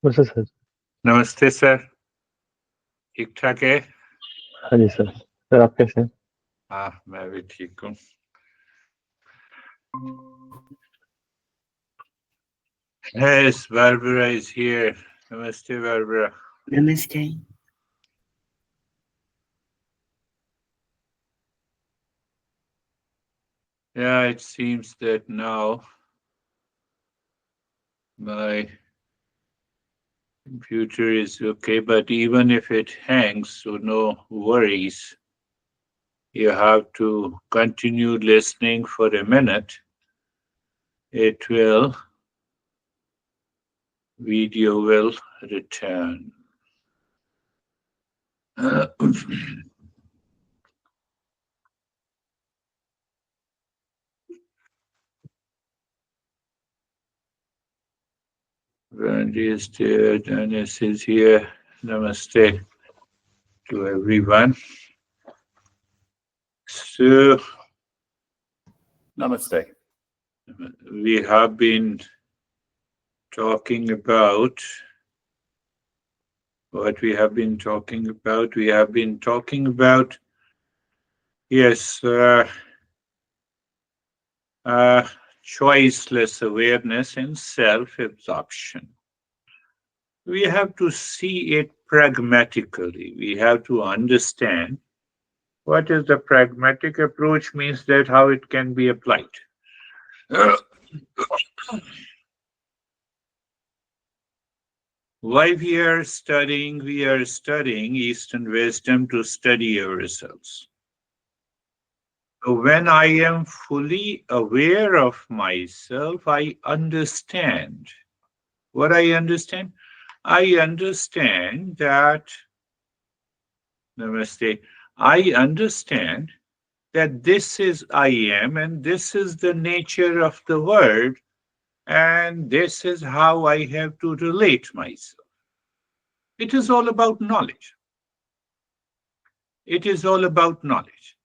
नमस्ते सर। नमस्ते सर। ठीक ठाक है। हाँ जी सर। सर आप कैसे हैं? हाँ, मैं भी ठीक हूँ। Yes, Barbara is here. Namaste, Barbara. Namaste. Yeah, it seems that now my computer is okay, but even if it hangs, so no worries. You have to continue listening for a minute. It will, video will return. Randy is there, Dennis is here. Namaste to everyone. So, Namaste. we have been talking about what we have been talking about. We have been talking about, yes, choiceless awareness and self absorption. We have to see it pragmatically. We have to understand what is the pragmatic approach means, that how it can be applied. Why we are studying? We are studying Eastern wisdom to study ourselves. So when I am fully aware of myself, I understand. What I understand? I understand that, namaste, I understand that this is I am, and this is the nature of the world, and this is how I have to relate myself. It is all about knowledge. It is all about knowledge.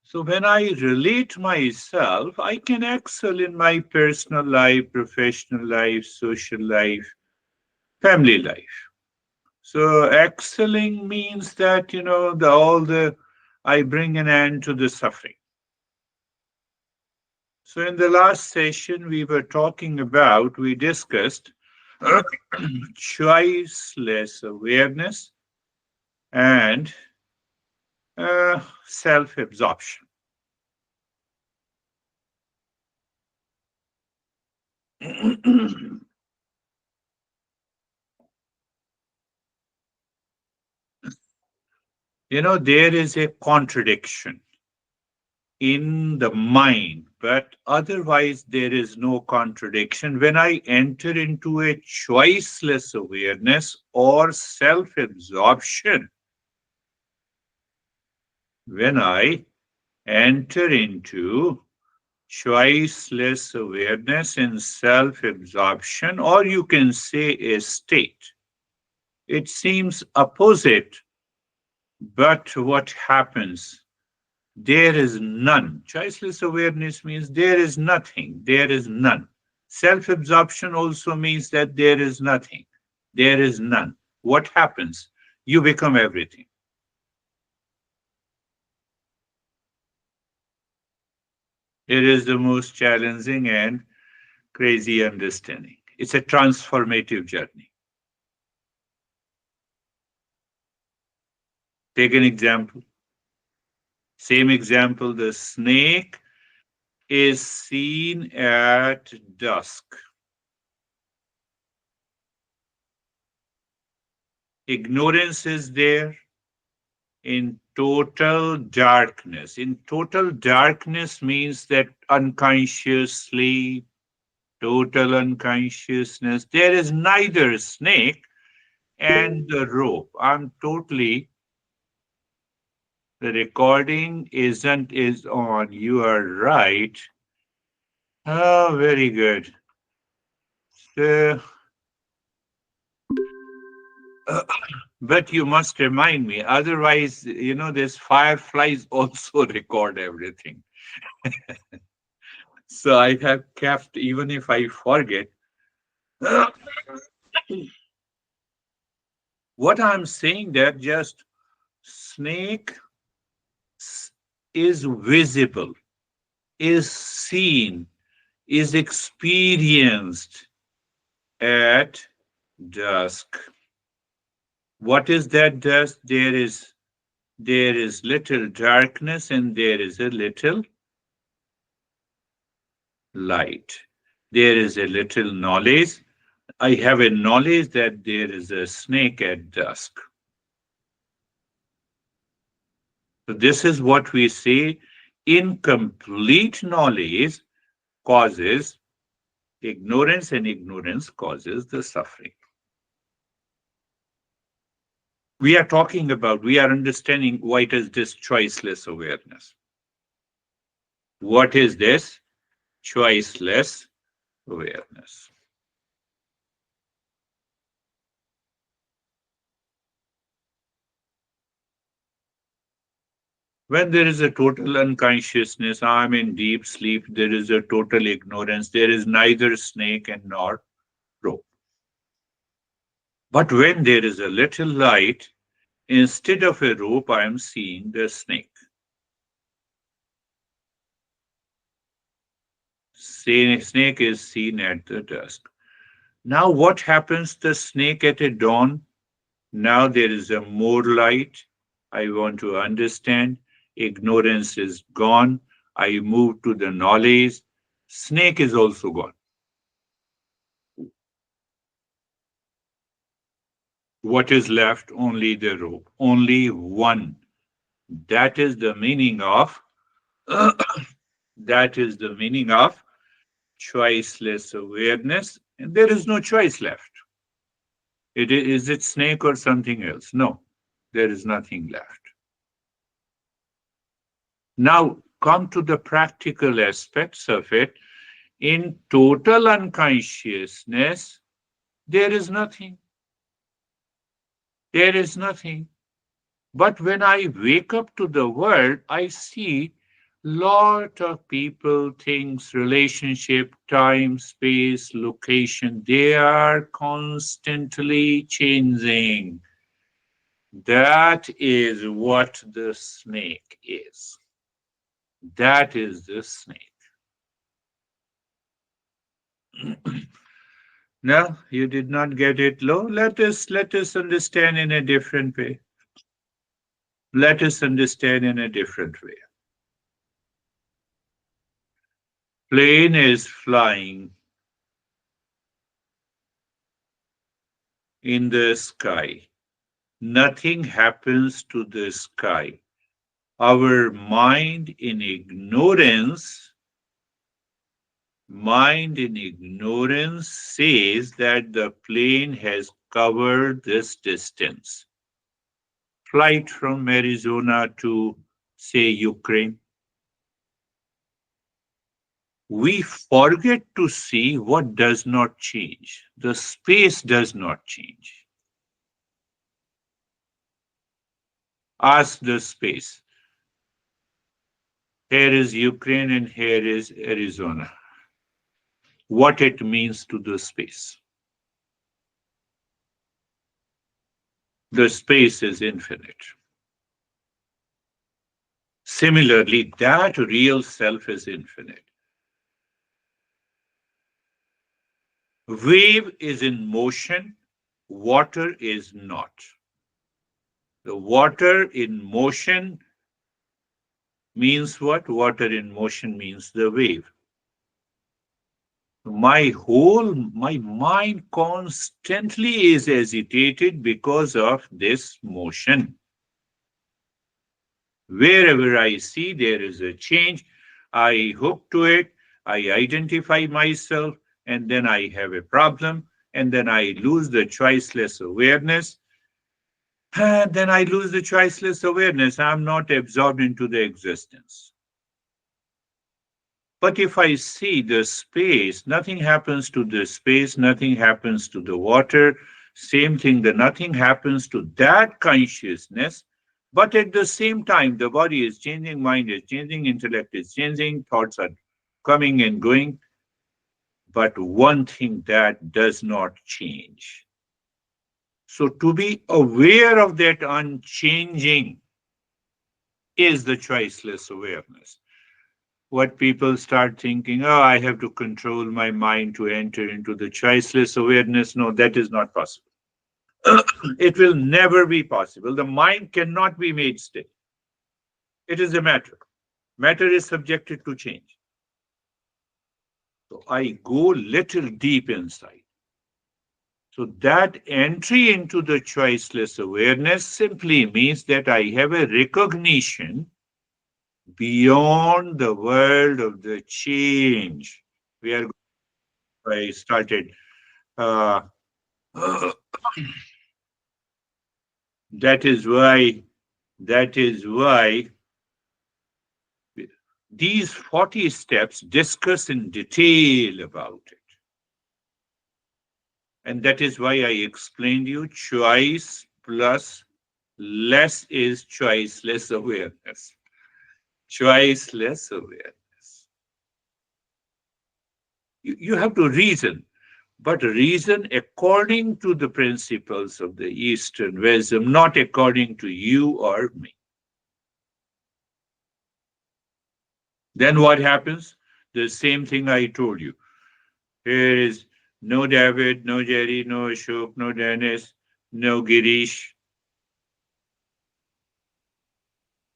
So when I relate myself, I can excel in my personal life, professional life, social life, family life. So excelling means that, I bring an end to the suffering. So in the last session, we discussed choiceless awareness and self absorption. There is a contradiction in the mind, but otherwise there is no contradiction. When I enter into a choiceless awareness or self absorption, when I enter into choiceless awareness and self absorption, or you can say a state, it seems opposite, but what happens? There is none. Choiceless awareness means there is nothing, there is none. Self absorption also means that there is nothing, there is none. What happens? You become everything. It is the most challenging and crazy understanding. It's a transformative journey. Take an example. Same example, the snake is seen at dusk. Ignorance is there in total darkness. In total darkness means that unconsciously, total unconsciousness. There is neither snake and the rope. The recording is on. You are right. Oh, very good. So, but you must remind me, otherwise, this fireflies also record everything. So I have kept, even if I forget, What I'm saying that just snake is visible, is seen, is experienced at dusk. What is that dusk? There is little darkness and there is a little light. There is a little knowledge. I have a knowledge that there is a snake at dusk. So this is what we say: incomplete knowledge causes ignorance, and ignorance causes the suffering. We are understanding what is this choiceless awareness. What is this choiceless awareness? When there is a total unconsciousness, I'm in deep sleep, there is a total ignorance, there is neither snake and nor rope. But when there is a little light, instead of a rope, I am seeing the snake. Snake is seen at the dusk. Now, what happens to the snake at a dawn? Now there is a more light. I want to understand. Ignorance is gone. I move to the knowledge. Snake is also gone. What is left? Only the rope. Only one. That is the meaning of that is the meaning of choiceless awareness, and there is no choice left. Is it snake or something else? No, there is nothing left. Now come to the practical aspects of it. In total unconsciousness, there is nothing. There is nothing. But when I wake up to the world, I see lot of people, things, relationship, time, space, location. They are constantly changing. That is what the snake is. That is the snake. No, you did not get it, Lo. Let us understand in a different way. Let us understand in a different way. Plane is flying in the sky. Nothing happens to the sky. Our mind in ignorance says that the plane has covered this distance. Flight from Arizona to, say, Ukraine. We forget to see what does not change. The space does not change. Ask the space. Here is Ukraine and here is Arizona. What it means to the space. The space is infinite. Similarly, that real self is infinite. Wave is in motion, water is not. The water in motion means what? Water in motion means the wave. My mind constantly is agitated because of this motion. Wherever I see there is a change, I hook to it, I identify myself, and then I have a problem, and then I lose the choiceless awareness. And then I lose the choiceless awareness. I'm not absorbed into the existence. But if I see the space, nothing happens to the space, nothing happens to the water, same thing, the nothing happens to that consciousness. But at the same time, the body is changing, mind is changing, intellect is changing, thoughts are coming and going. but one thing that does not change. So to be aware of that unchanging is the choiceless awareness. What people start thinking, oh, I have to control my mind to enter into the choiceless awareness. No, that is not possible. It will never be possible. The mind cannot be made still. It is a matter. Matter is subjected to change. So I go little deep inside. So that entry into the choiceless awareness simply means that I have a recognition beyond the world of the change. We are. I started. Uh, that is why. That is why these 40 steps discuss in detail about it. And that is why I explained you choice plus less is choiceless awareness. Choiceless awareness. You have to reason, but reason according to the principles of the Eastern wisdom, not according to you or me. Then what happens? The same thing I told you. Here is no David, no Jerry, no Ashok, no Dennis, no Girish.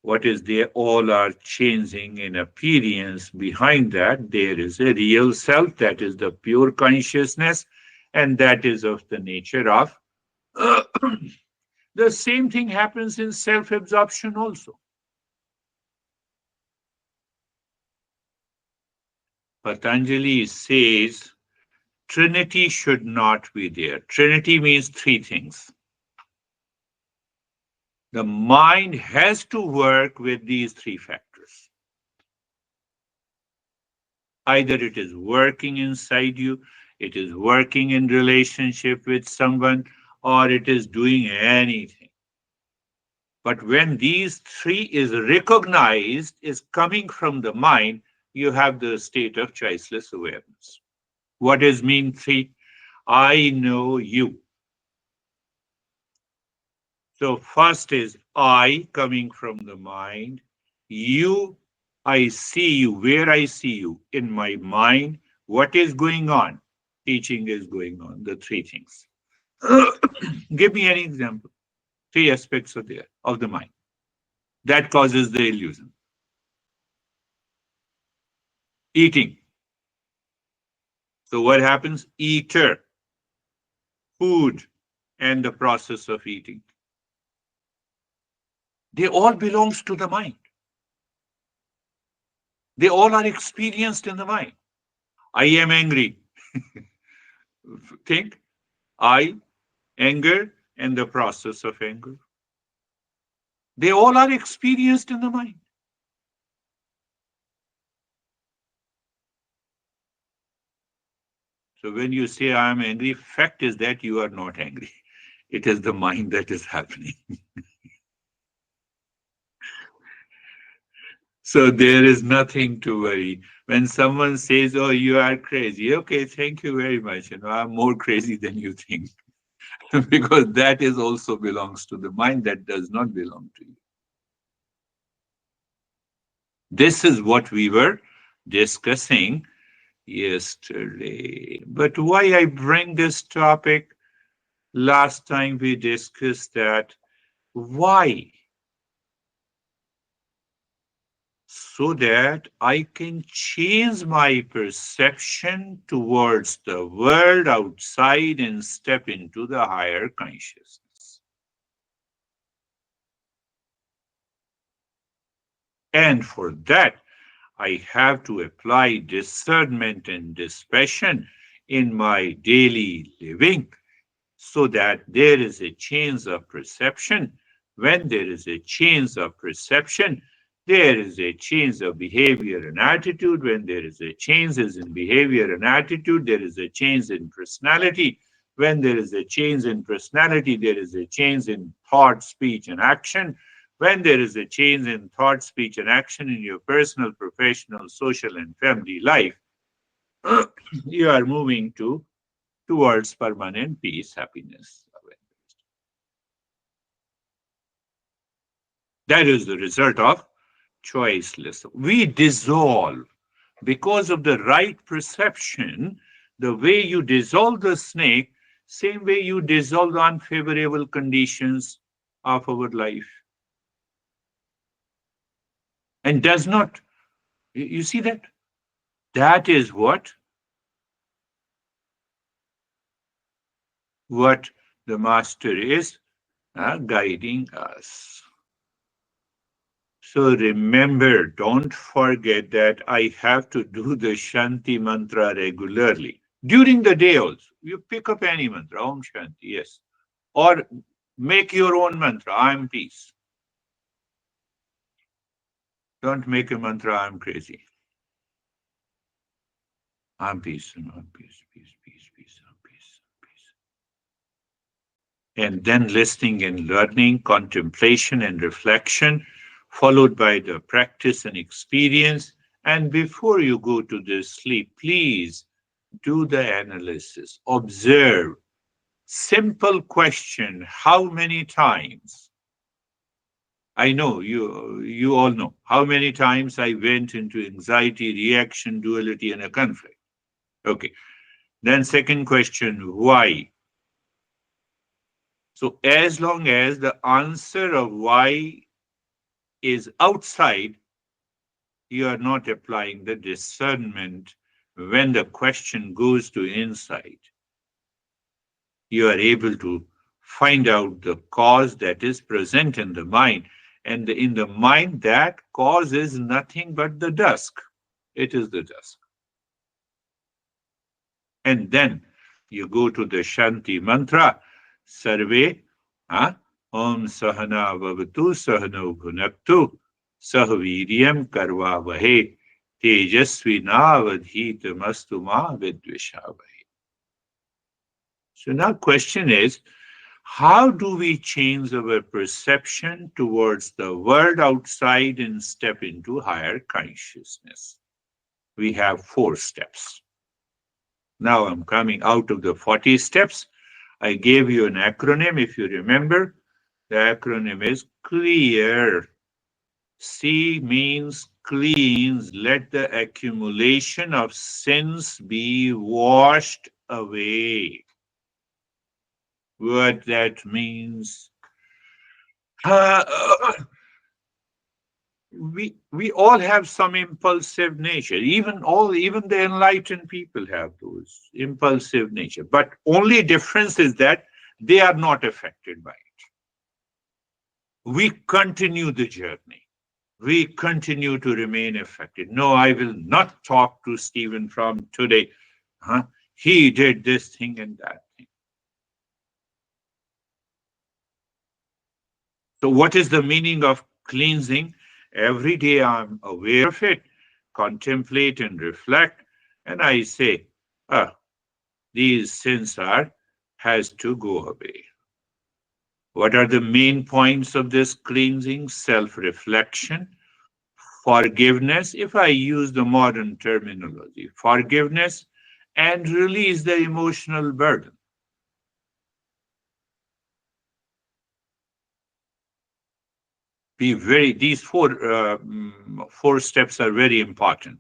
What is there? All are changing in appearance. Behind that, there is a real self, that is the pure consciousness, and that is of the nature of. The same thing happens in self absorption also. Patanjali says Trinity should not be there. Trinity means three things. The mind has to work with these three factors. Either it is working inside you, it is working in relationship with someone, or it is doing anything. But when these three is recognized, is coming from the mind, you have the state of choiceless awareness. What does mean three? I know you. So first is I coming from the mind. You, I see you. Where I see you? In my mind. What is going on? Teaching is going on. The three things. Give me any example. Three aspects are there of the mind. That causes the illusion. Eating. So what happens? Eater, food, and the process of eating. They all belongs to the mind. They all are experienced in the mind. I am angry. Think I, anger, and the process of anger. They all are experienced in the mind. So when you say I am angry, fact is that you are not angry. It is the mind that is happening. So there is nothing to worry. When someone says, oh, you are crazy, okay, thank you very much. I'm more crazy than you think. Because that is also belongs to the mind, that does not belong to you. This is what we were discussing yesterday. But why I bring this topic? Last time we discussed that. Why? So that I can change my perception towards the world outside and step into the higher consciousness. And for that, I have to apply discernment and dispassion in my daily living so that there is a change of perception. When there is a change of perception, there is a change of behavior and attitude. When there is a change in behavior and attitude, there is a change in personality. When there is a change in personality, there is a change in thought, speech, and action. When there is a change in thought, speech, and action in your personal, professional, social, and family life, you are moving towards permanent peace, happiness. That is the result of choiceless. We dissolve because of the right perception. The way you dissolve the snake, same way you dissolve the unfavorable conditions of our life. And does not, you see that? That is what the master is guiding us. So remember, don't forget that I have to do the Shanti mantra regularly. During the day also, you pick up any mantra, Om Shanti, yes. Or make your own mantra, I am peace. Don't make a mantra, I am crazy. I'm peace, I'm peace, peace, peace, peace, I'm peace, peace. And then listening and learning, contemplation and reflection, followed by the practice and experience. And before you go to the sleep, please do the analysis, observe. Simple question, how many times? I know you all know how many times I went into anxiety, reaction, duality, and a conflict. Okay. Then second question, why? So as long as the answer of why is outside, you are not applying the discernment. When the question goes to inside, you are able to find out the cause that is present in the mind. And in the mind, that cause is nothing but the dusk. It is the dusk. And then you go to the Shanti mantra, Sarve, Om Sahana Vavatu Sahano Bhunaktu Sahviryam Karva Vahe Tejasvinavadhita Mastuma Vidvishavahe. So now question is, how do we change our perception towards the world outside and step into higher consciousness? We have 4 steps. Now I'm coming out of the 40 steps. I gave you an acronym, if you remember. The acronym is CLEAR. C means cleans, let the accumulation of sins be washed away. What that means? Uh, we all have some impulsive nature. Even the enlightened people have those impulsive nature. But only difference is that they are not affected by it. We continue the journey. We continue to remain affected. No, I will not talk to Stephen from today. Huh? He did this thing and that thing. So, what is the meaning of cleansing? Every day I'm aware of it, contemplate and reflect, and I say, ah, these sins has to go away. What are the main points of this cleansing? Self-reflection, forgiveness, if I use the modern terminology, forgiveness, and release the emotional burden. These 4 steps are very important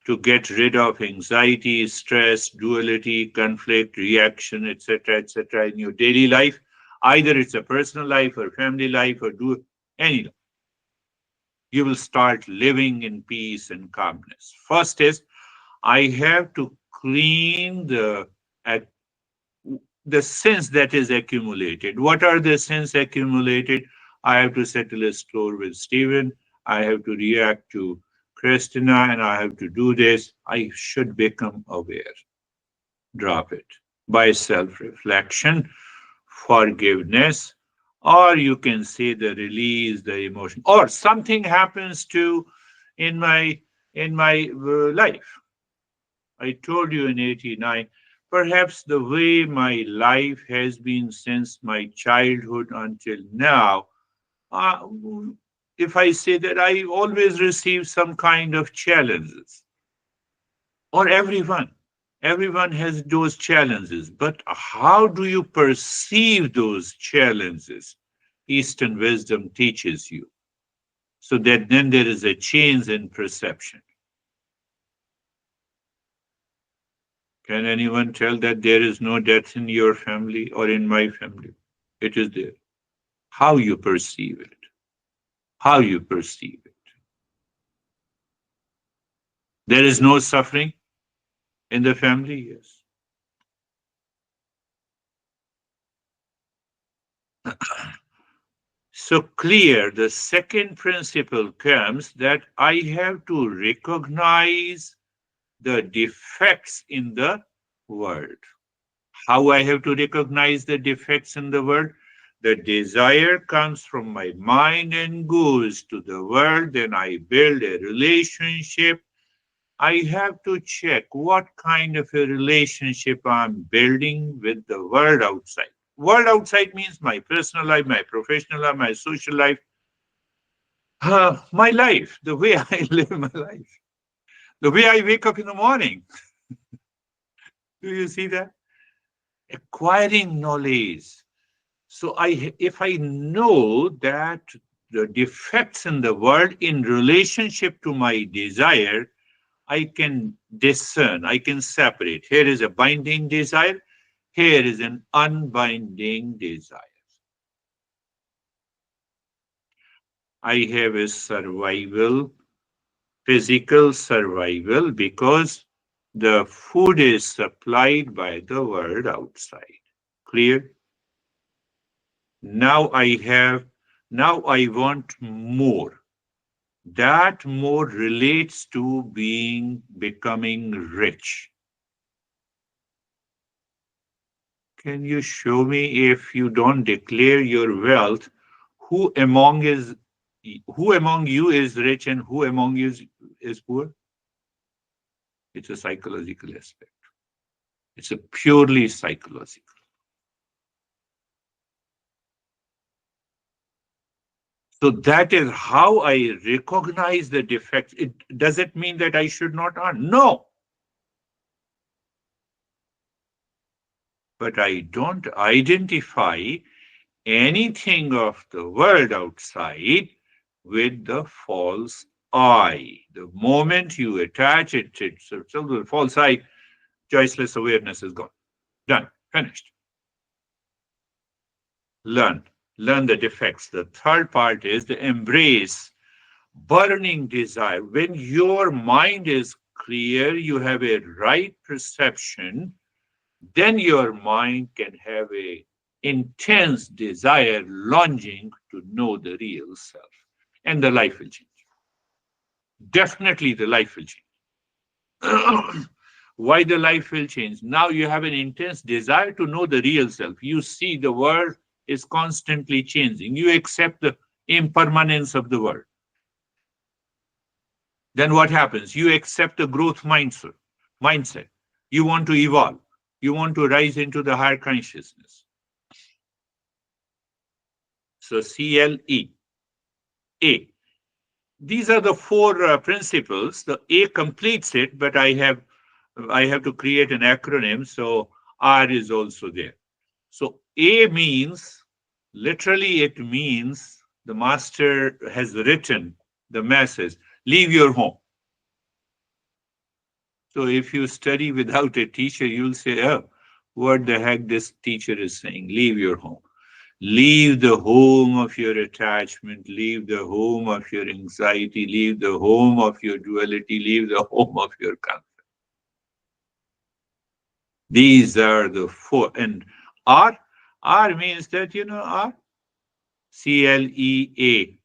to get rid of anxiety, stress, duality, conflict, reaction, etc., in your daily life. Either it's a personal life or family life or do any life. You will start living in peace and calmness. First is I have to clean the sins that is accumulated. What are the sins accumulated? I have to settle a score with Stephen. I have to react to Christina, and I have to do this. I should become aware. Drop it by self-reflection, forgiveness, or you can say the release, the emotion, or something happens to in my life. I told you in 89, perhaps the way my life has been since my childhood until now, uh, if I say that I always receive some kind of challenges. or everyone. Everyone has those challenges, but how do you perceive those challenges? Eastern wisdom teaches you. So that then there is a change in perception. Can anyone tell that there is no death in your family or in my family? It is there. How you perceive it. How you perceive it. There is no suffering in the family? Yes. So clear, the second principle comes that I have to recognize the defects in the world. How I have to recognize the defects in the world? The desire comes from my mind and goes to the world, then I build a relationship. I have to check what kind of a relationship I'm building with the world outside. World outside means my personal life, my professional life, my social life, my life, the way I live my life, the way I wake up in the morning. Do you see that? Acquiring knowledge. So if I know that the defects in the world in relationship to my desire, I can discern, I can separate. Here is a binding desire, here is an unbinding desire. I have a survival, physical survival, because the food is supplied by the world outside. Clear? Now I have, now I want more. That more relates to becoming rich. Can you show me, if you don't declare your wealth, who among is who among you is rich and who among you is poor? It's a psychological aspect. It's a purely psychological. So that is how I recognize the defects. Does it mean that I should not earn? No, but I don't identify anything of the world outside with the false I. The moment you attach it, it's a false I, choiceless awareness is gone. Done, finished. Learn. Learn the defects. The third part is the embrace burning desire. When your mind is clear, you have a right perception, then your mind can have a intense desire longing to know the real self, and the life will change. Definitely the life will change. Why the life will change? Now you have an intense desire to know the real self. You see the world is constantly changing. You accept the impermanence of the world. Then what happens? You accept the growth mindset. You want to evolve. You want to rise into the higher consciousness. So CLE, A. These are the four principles. The A completes it, but I have to create an acronym, so R is also there. So A means, literally it means, the master has written the message, leave your home. So if you study without a teacher, you'll say, oh, what the heck this teacher is saying? Leave your home. Leave the home of your attachment, leave the home of your anxiety, leave the home of your duality, leave the home of your conflict. These are the four. And R, R means that, R, CLEA.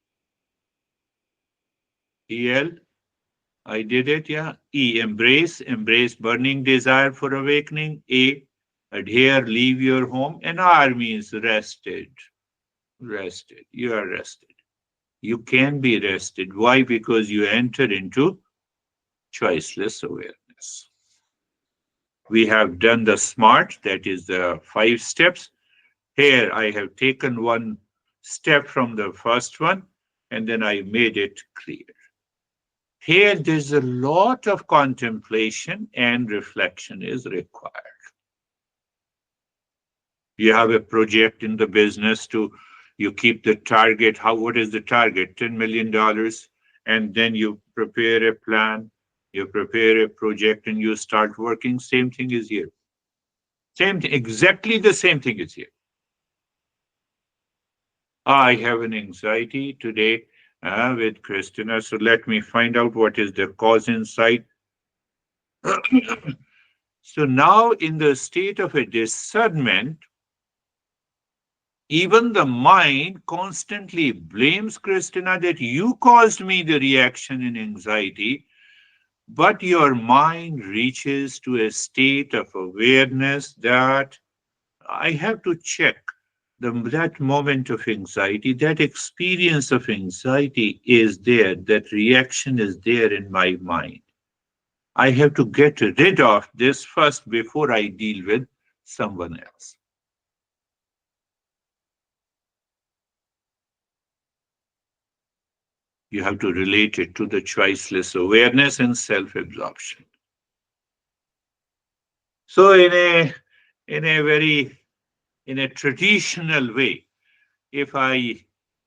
EL, I did it, yeah. E, embrace burning desire for awakening. A, adhere, leave your home. And R means rested, rested. You are rested. You can be rested. Why? Because you enter into choiceless awareness. We have done the SMART, that is the 5 steps. Here I have taken one step from the first one and then I made it clear. Here, there's a lot of contemplation and reflection is required. You have a project in the business to, you keep the target. What is the target? $10 million. And then you prepare a plan, you prepare a project, and you start working. Same thing is here. Same thing, exactly the same thing is here. I have an anxiety today with Christina, so let me find out what is the cause inside. So now, in the state of a discernment, even the mind constantly blames Christina that you caused me the reaction in anxiety, but your mind reaches to a state of awareness that I have to check that moment of anxiety, that experience of anxiety is there, that reaction is there in my mind. I have to get rid of this first before I deal with someone else. You have to relate it to the choiceless awareness and self-absorption. So in a very in a traditional way, if I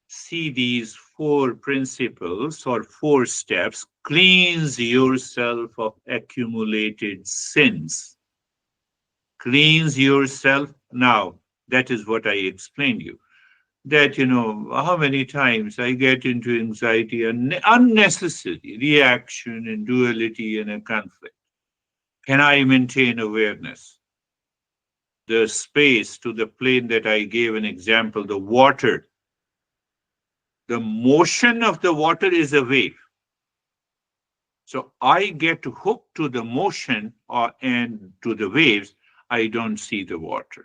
see these four principles or four steps, cleanse yourself of accumulated sins. Cleanse yourself now. That is what I explained you. That, how many times I get into anxiety and unnecessary reaction and duality and a conflict. Can I maintain awareness? The space to the plane that I gave an example, the water, the motion of the water is a wave. So I get hooked to the motion and to the waves. I don't see the water.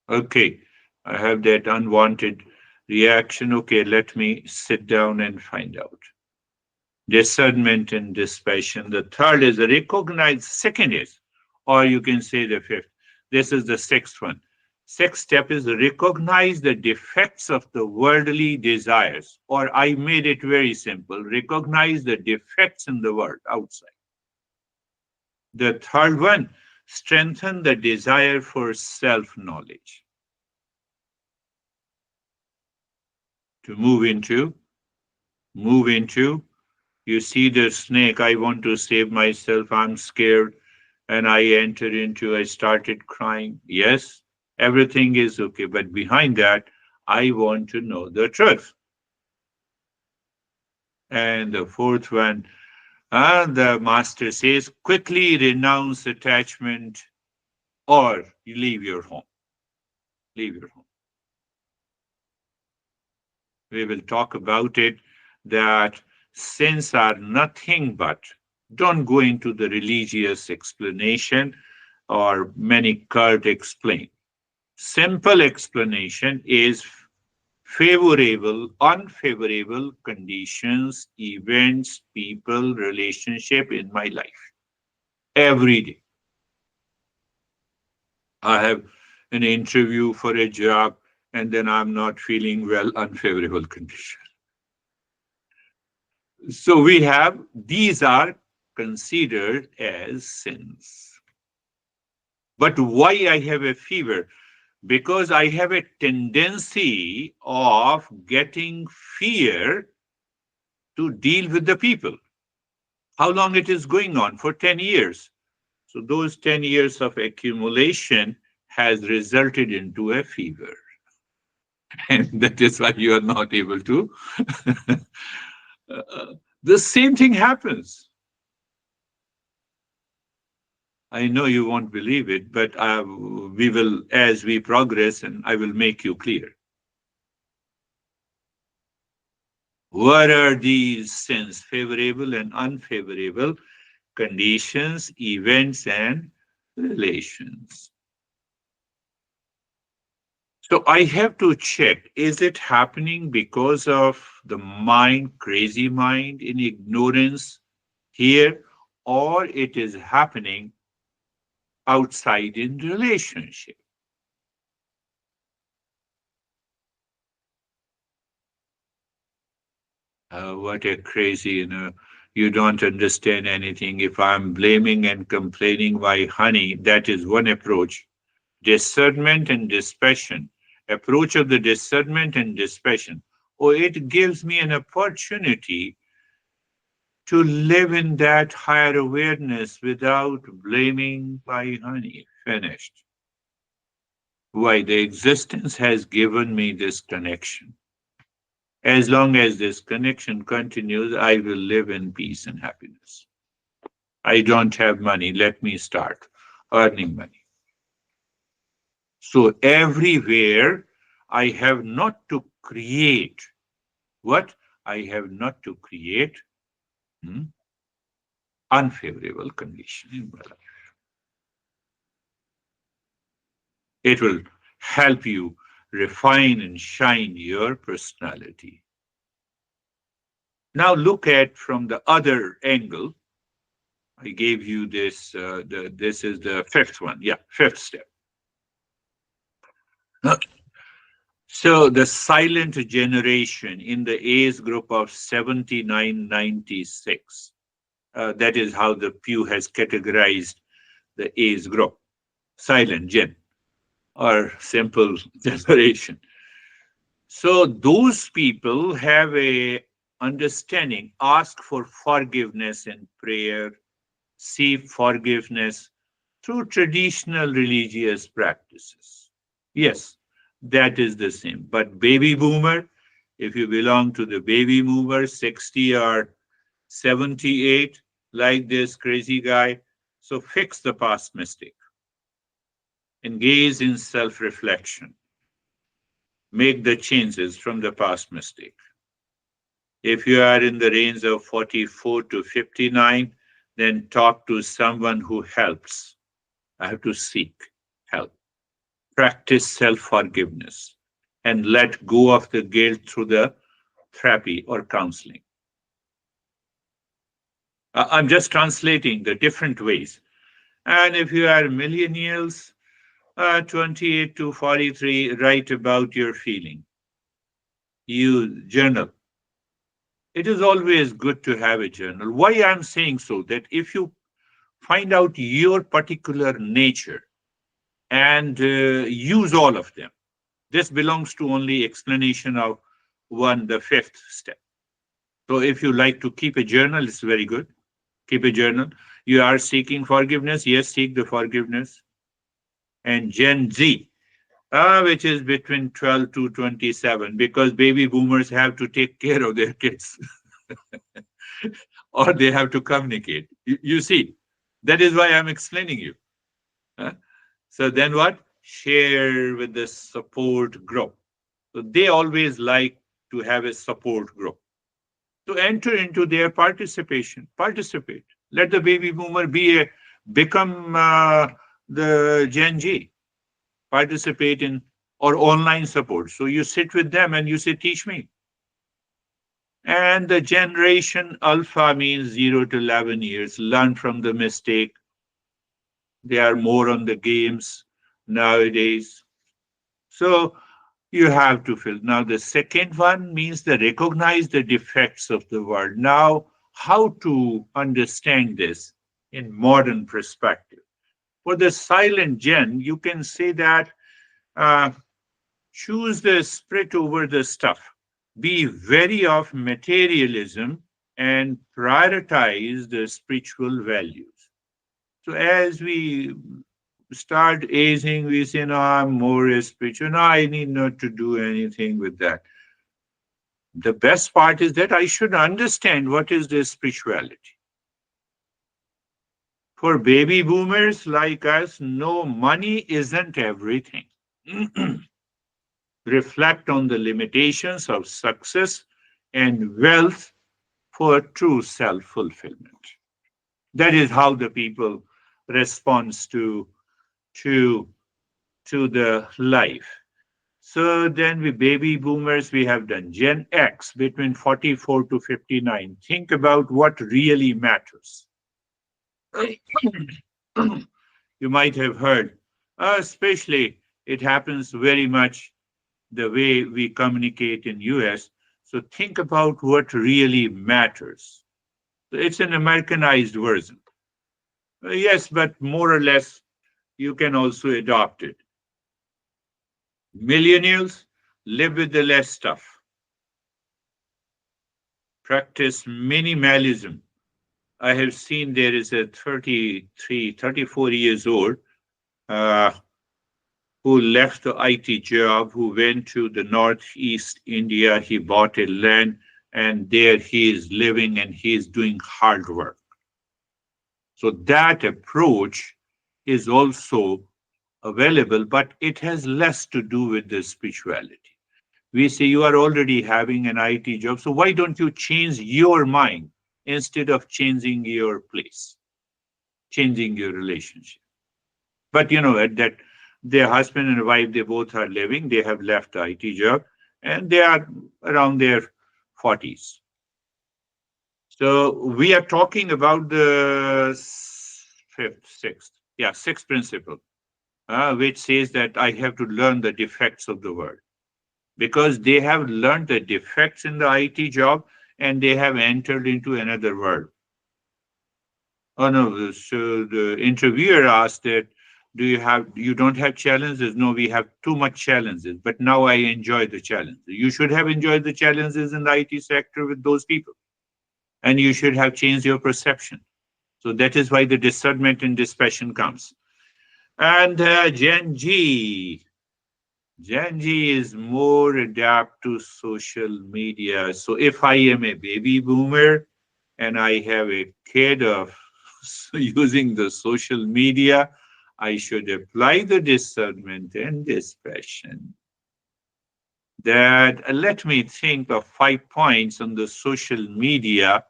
Okay, I have that unwanted reaction. Okay, let me sit down and find out. Discernment and dispassion. The third is recognize, second is, or you can say the fifth. This is the sixth one. Sixth step is recognize the defects of the worldly desires, or I made it very simple. Recognize the defects in the world outside. The third one, strengthen the desire for self knowledge. To move into, you see the snake, I want to save myself, I'm scared, and I started crying. Yes, everything is okay, but behind that, I want to know the truth. And the fourth one, the master says, quickly renounce attachment or you leave your home. Leave your home. We will talk about it that sins are nothing but, don't go into the religious explanation or many cult explain. Simple explanation is favorable, unfavorable conditions, events, people, relationship in my life. Every day. I have an interview for a job and then I'm not feeling well, unfavorable condition. So we have, these are considered as sins. But why I have a fever? Because I have a tendency of getting fear to deal with the people. How long it is going on? For 10 years. So those 10 years of accumulation has resulted into a fever. And that is why you are not able to. The same thing happens. I know you won't believe it, but we will, as we progress, and I will make you clear. What are these sins? Favorable and unfavorable conditions, events, and relations. So I have to check, is it happening because of the mind, crazy mind in ignorance here, or it is happening outside in relationship? What a crazy, you don't understand anything. If I'm blaming and complaining my honey, that is one approach. Discernment and dispassion. Approach of the discernment and dispassion. Oh, it gives me an opportunity to live in that higher awareness without blaming my honey. Finished. Why? The existence has given me this connection. As long as this connection continues, I will live in peace and happiness. I don't have money. Let me start earning money. So everywhere I have not to create what? I have not to create hmm, unfavorable condition in my life. It will help you refine and shine your personality. Now look at from the other angle. I gave you this. This is the fifth one. Yeah, fifth step. So the silent generation in the age group of 7996. That is how the Pew has categorized the age group. Silent gen or simple generation. So those people have a understanding, ask for forgiveness in prayer, seek forgiveness through traditional religious practices. Yes, that is the same. But baby boomer, if you belong to the baby boomer, 60 or 78, like this crazy guy, so fix the past mistake. Engage in self reflection. Make the changes from the past mistake. If you are in the range of 44 to 59, then talk to someone who helps. I have to seek help. Practice self forgiveness and let go of the guilt through the therapy or counseling. I'm just translating the different ways. And if you are millennials, 28 to 43, write about your feeling. You journal. It is always good to have a journal. Why I'm saying so? That if you find out your particular nature and use all of them, this belongs to only explanation of one, the fifth step. So if you like to keep a journal, it's very good. Keep a journal. You are seeking forgiveness. Yes, seek the forgiveness. And Gen Z, which is between 12 to 27, because baby boomers have to take care of their kids or they have to communicate. You see, that is why I'm explaining you. Huh? So then what? Share with the support group. So they always like to have a support group. To enter into their participation, participate. Let the baby boomer become the Gen Z, participate in or online support. So you sit with them and you say, teach me. And the generation alpha means 0 to 11 years. Learn from the mistake. They are more on the games nowadays. So you have to fill. Now, the second one means the recognize the defects of the world. Now, how to understand this in modern perspective? For the silent gen, you can say that uh, choose the spirit over the stuff. Be wary of materialism and prioritize the spiritual values. So as we start aging, we say, no, I'm more spiritual. No, I need not to do anything with that. The best part is that I should understand what is this spirituality. For baby boomers like us, no, money isn't everything. Reflect on the limitations of success and wealth for true self fulfillment. That is how the people responds to to the life. So then we baby boomers, we have done Gen X between 44 to 59. Think about what really matters. You might have heard, especially it happens very much the way we communicate in US. So think about what really matters. So it's an Americanized version. Yes, but more or less, you can also adopt it. Millennials live with the less stuff, practice minimalism. I have seen there is a 33, 34 years old uh, who left the IT job, who went to the Northeast India. He bought a land and there he is living and he is doing hard work. So that approach is also available, but it has less to do with the spirituality. We say you are already having an IT job, so why don't you change your mind instead of changing your place, changing your relationship? But at that their husband and wife, they both are living, they have left the IT job, and they are around their 40s. So we are talking about the fifth, sixth, yeah, sixth principle, which says that I have to learn the defects of the world because they have learned the defects in the IT job and they have entered into another world. Oh no, so the interviewer asked that, you don't have challenges? No, we have too much challenges, but now I enjoy the challenges. You should have enjoyed the challenges in the IT sector with those people, and you should have changed your perception. So that is why the discernment and dispassion comes. And Gen Z is more adapt to social media. So if I am a baby boomer and I have a kid of using the social media, I should apply the discernment and dispassion. That let me think of 5 points on the social media.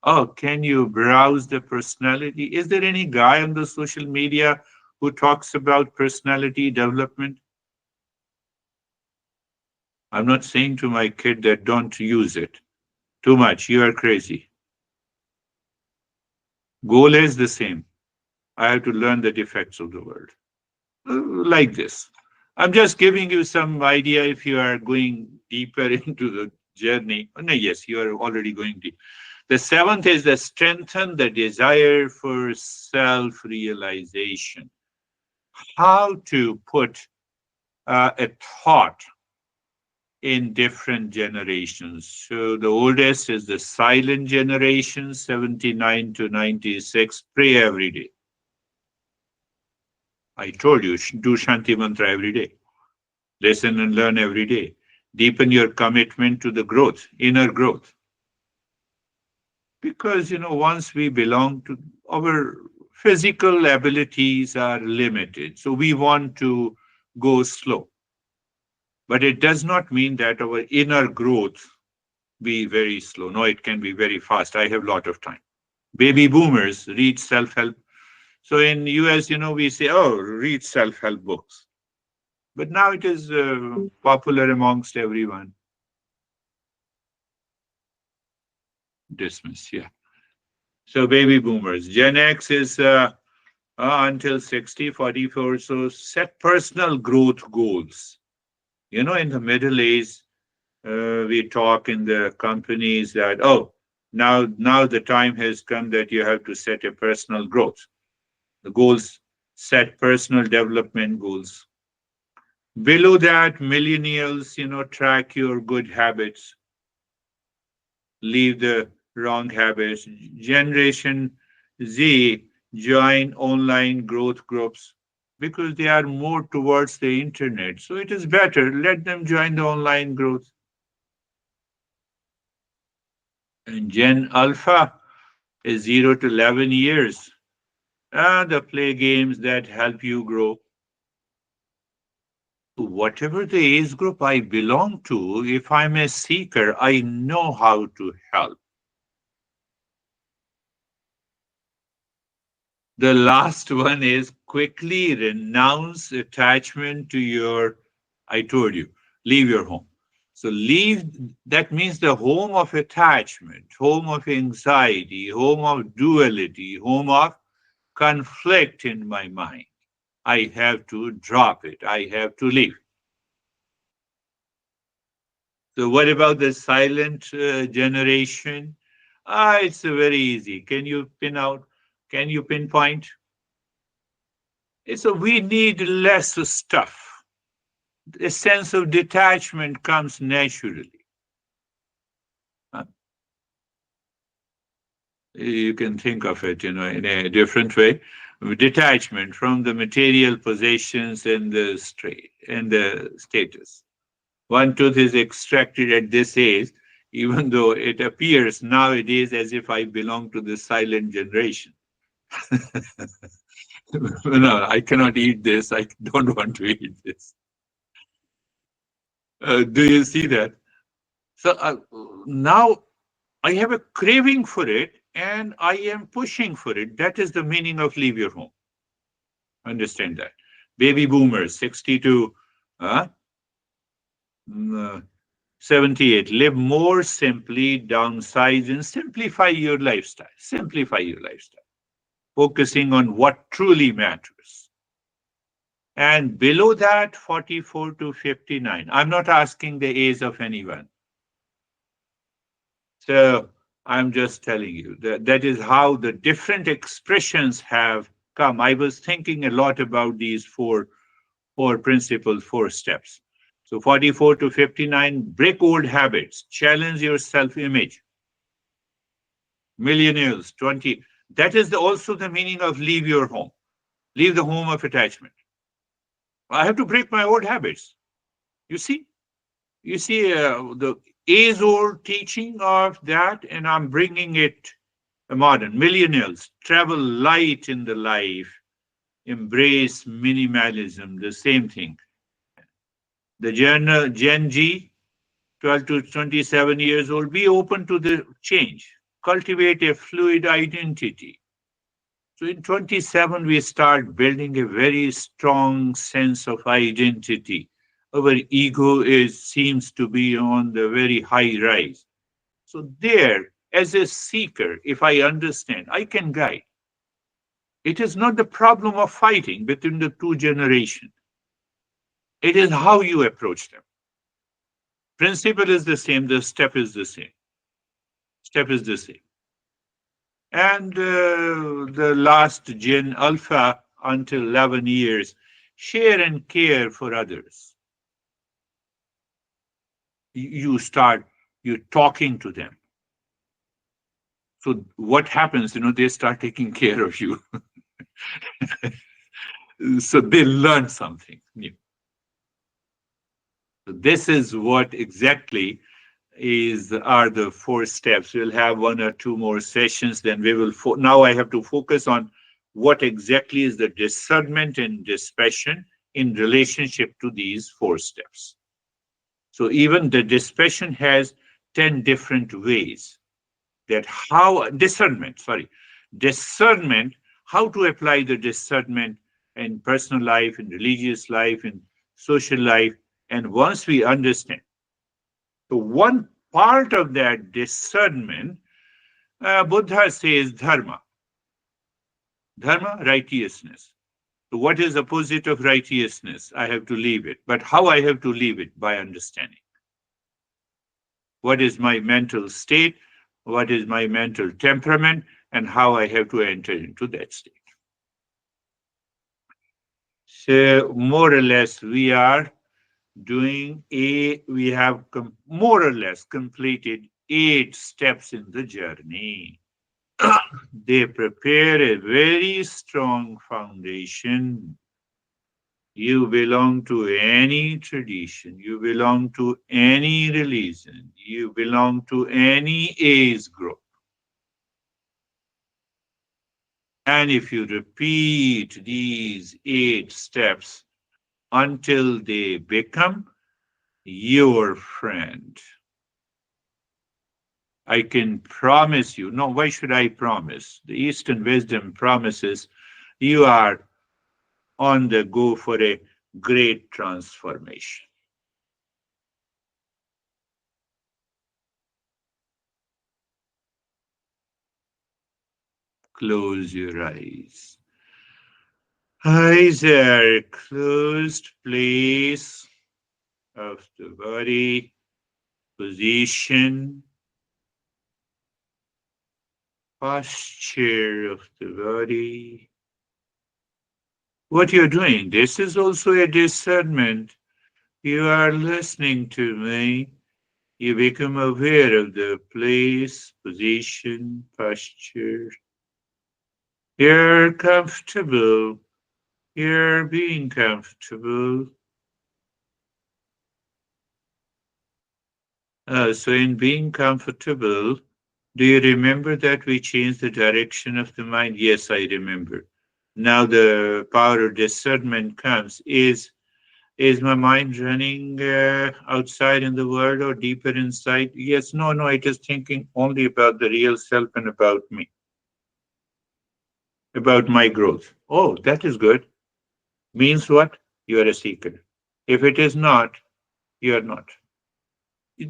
Oh, can you browse the personality? Is there any guy on the social media who talks about personality development? I'm not saying to my kid that don't use it too much. You are crazy. Goal is the same. I have to learn the defects of the world. Like this. I'm just giving you some idea if you are going deeper into the journey. Oh, no, yes, you are already going deep. The seventh is the strengthen the desire for self realization. How to put a thought in different generations. So the oldest is the silent generation, 79 to 96. Pray every day. I told you, do Shanti Mantra every day. Listen and learn every day. Deepen your commitment to the growth, inner growth. Because, once we belong to our physical abilities are limited. So we want to go slow. But it does not mean that our inner growth be very slow. No, it can be very fast. I have a lot of time. Baby boomers read self-help. So in US, we say, oh, read self-help books. But now it is popular amongst everyone. Dismiss, yeah. So baby boomers. Gen X is until 60, 44. So set personal growth goals. In the Middle Age, we talk in the companies that, oh, now the time has come that you have to set a personal growth. The goals, set personal development goals. Below that, millennials, track your good habits, leave the wrong habits. Generation Z, join online growth groups because they are more towards the internet. So it is better, let them join the online growth. And Gen Alpha is 0 to 11 years. The play games that help you grow. Whatever the age group I belong to, if I'm a seeker, I know how to help. The last one is quickly renounce attachment to your, I told you, leave your home. So, leave, that means the home of attachment, home of anxiety, home of duality, home of conflict in my mind. I have to drop it. I have to leave. So what about the silent generation? It's very easy. Can you pin out? Can you pinpoint? So we need less stuff. A sense of detachment comes naturally. Uh, You can think of it, in a different way. Detachment from the material possessions and the status. One tooth is extracted at this age, even though it appears nowadays as if I belong to the silent generation. No, I cannot eat this. I don't want to eat this. Do you see that? So now I have a craving for it and I am pushing for it. That is the meaning of leave your home. Understand that. Baby boomers, 60 to uh, mm, 78, live more simply, downsize, and simplify your lifestyle. Simplify your lifestyle, focusing on what truly matters. And below that, 44 to 59. I'm not asking the age of anyone. So I'm just telling you that that is how the different expressions have come. I was thinking a lot about these four principles, four steps. So 44 to 59, break old habits, challenge your self-image. Millionaires, 20. That is also the meaning of leave your home. Leave the home of attachment. I have to break my old habits. You see? You see the age-old teaching of that, and I'm bringing it modern. Millennials, travel light in the life, embrace minimalism, the same thing. The Gen G, 12 to 27 years old, be open to the change, cultivate a fluid identity. So in 27, we start building a very strong sense of identity. Our ego seems to be on the very high rise. So there, as a seeker, if I understand, I can guide. It is not the problem of fighting between the two generations. It is how you approach them. Principle is the same, the step is the same. Step is the same. And the last gen alpha until 11 years, share and care for others. You start, you talking to them. So what happens, they start taking care of you. So they learn something new. So this is what exactly are the four steps. We'll have one or two more sessions, then we will now I have to focus on what exactly is the discernment and dispassion in relationship to these four steps. So even the dispassion has 10 different ways that how discernment, how to apply the discernment in personal life, in religious life, in social life. And once we understand, so one part of that discernment, Buddha says dharma, righteousness. So what is opposite of righteousness? I have to leave it. But how I have to leave it? By understanding. What is my mental state? What is my mental temperament? And how I have to enter into that state. So more or less, we have more or less completed 8 steps in the journey. They prepare a very strong foundation. You belong to any tradition, you belong to any religion, you belong to any age group. And if you repeat these 8 steps until they become your friend, I can promise you. No, why should I promise? The Eastern wisdom promises you are on the go for a great transformation. Close your eyes. Eyes are a closed place of the body. position, posture of the body. What you're doing, this is also a discernment. You are listening to me. You become aware of the place, position, posture. You're comfortable. You're being comfortable. So, in being comfortable, do you remember that we changed the direction of the mind? Yes, I remember. Now the power of discernment comes. Is my mind running outside in the world or deeper inside? Yes, no, no, it is thinking only about the real self and about me, about my growth. Oh, that is good. Means what? You are a seeker. If it is not, you are not.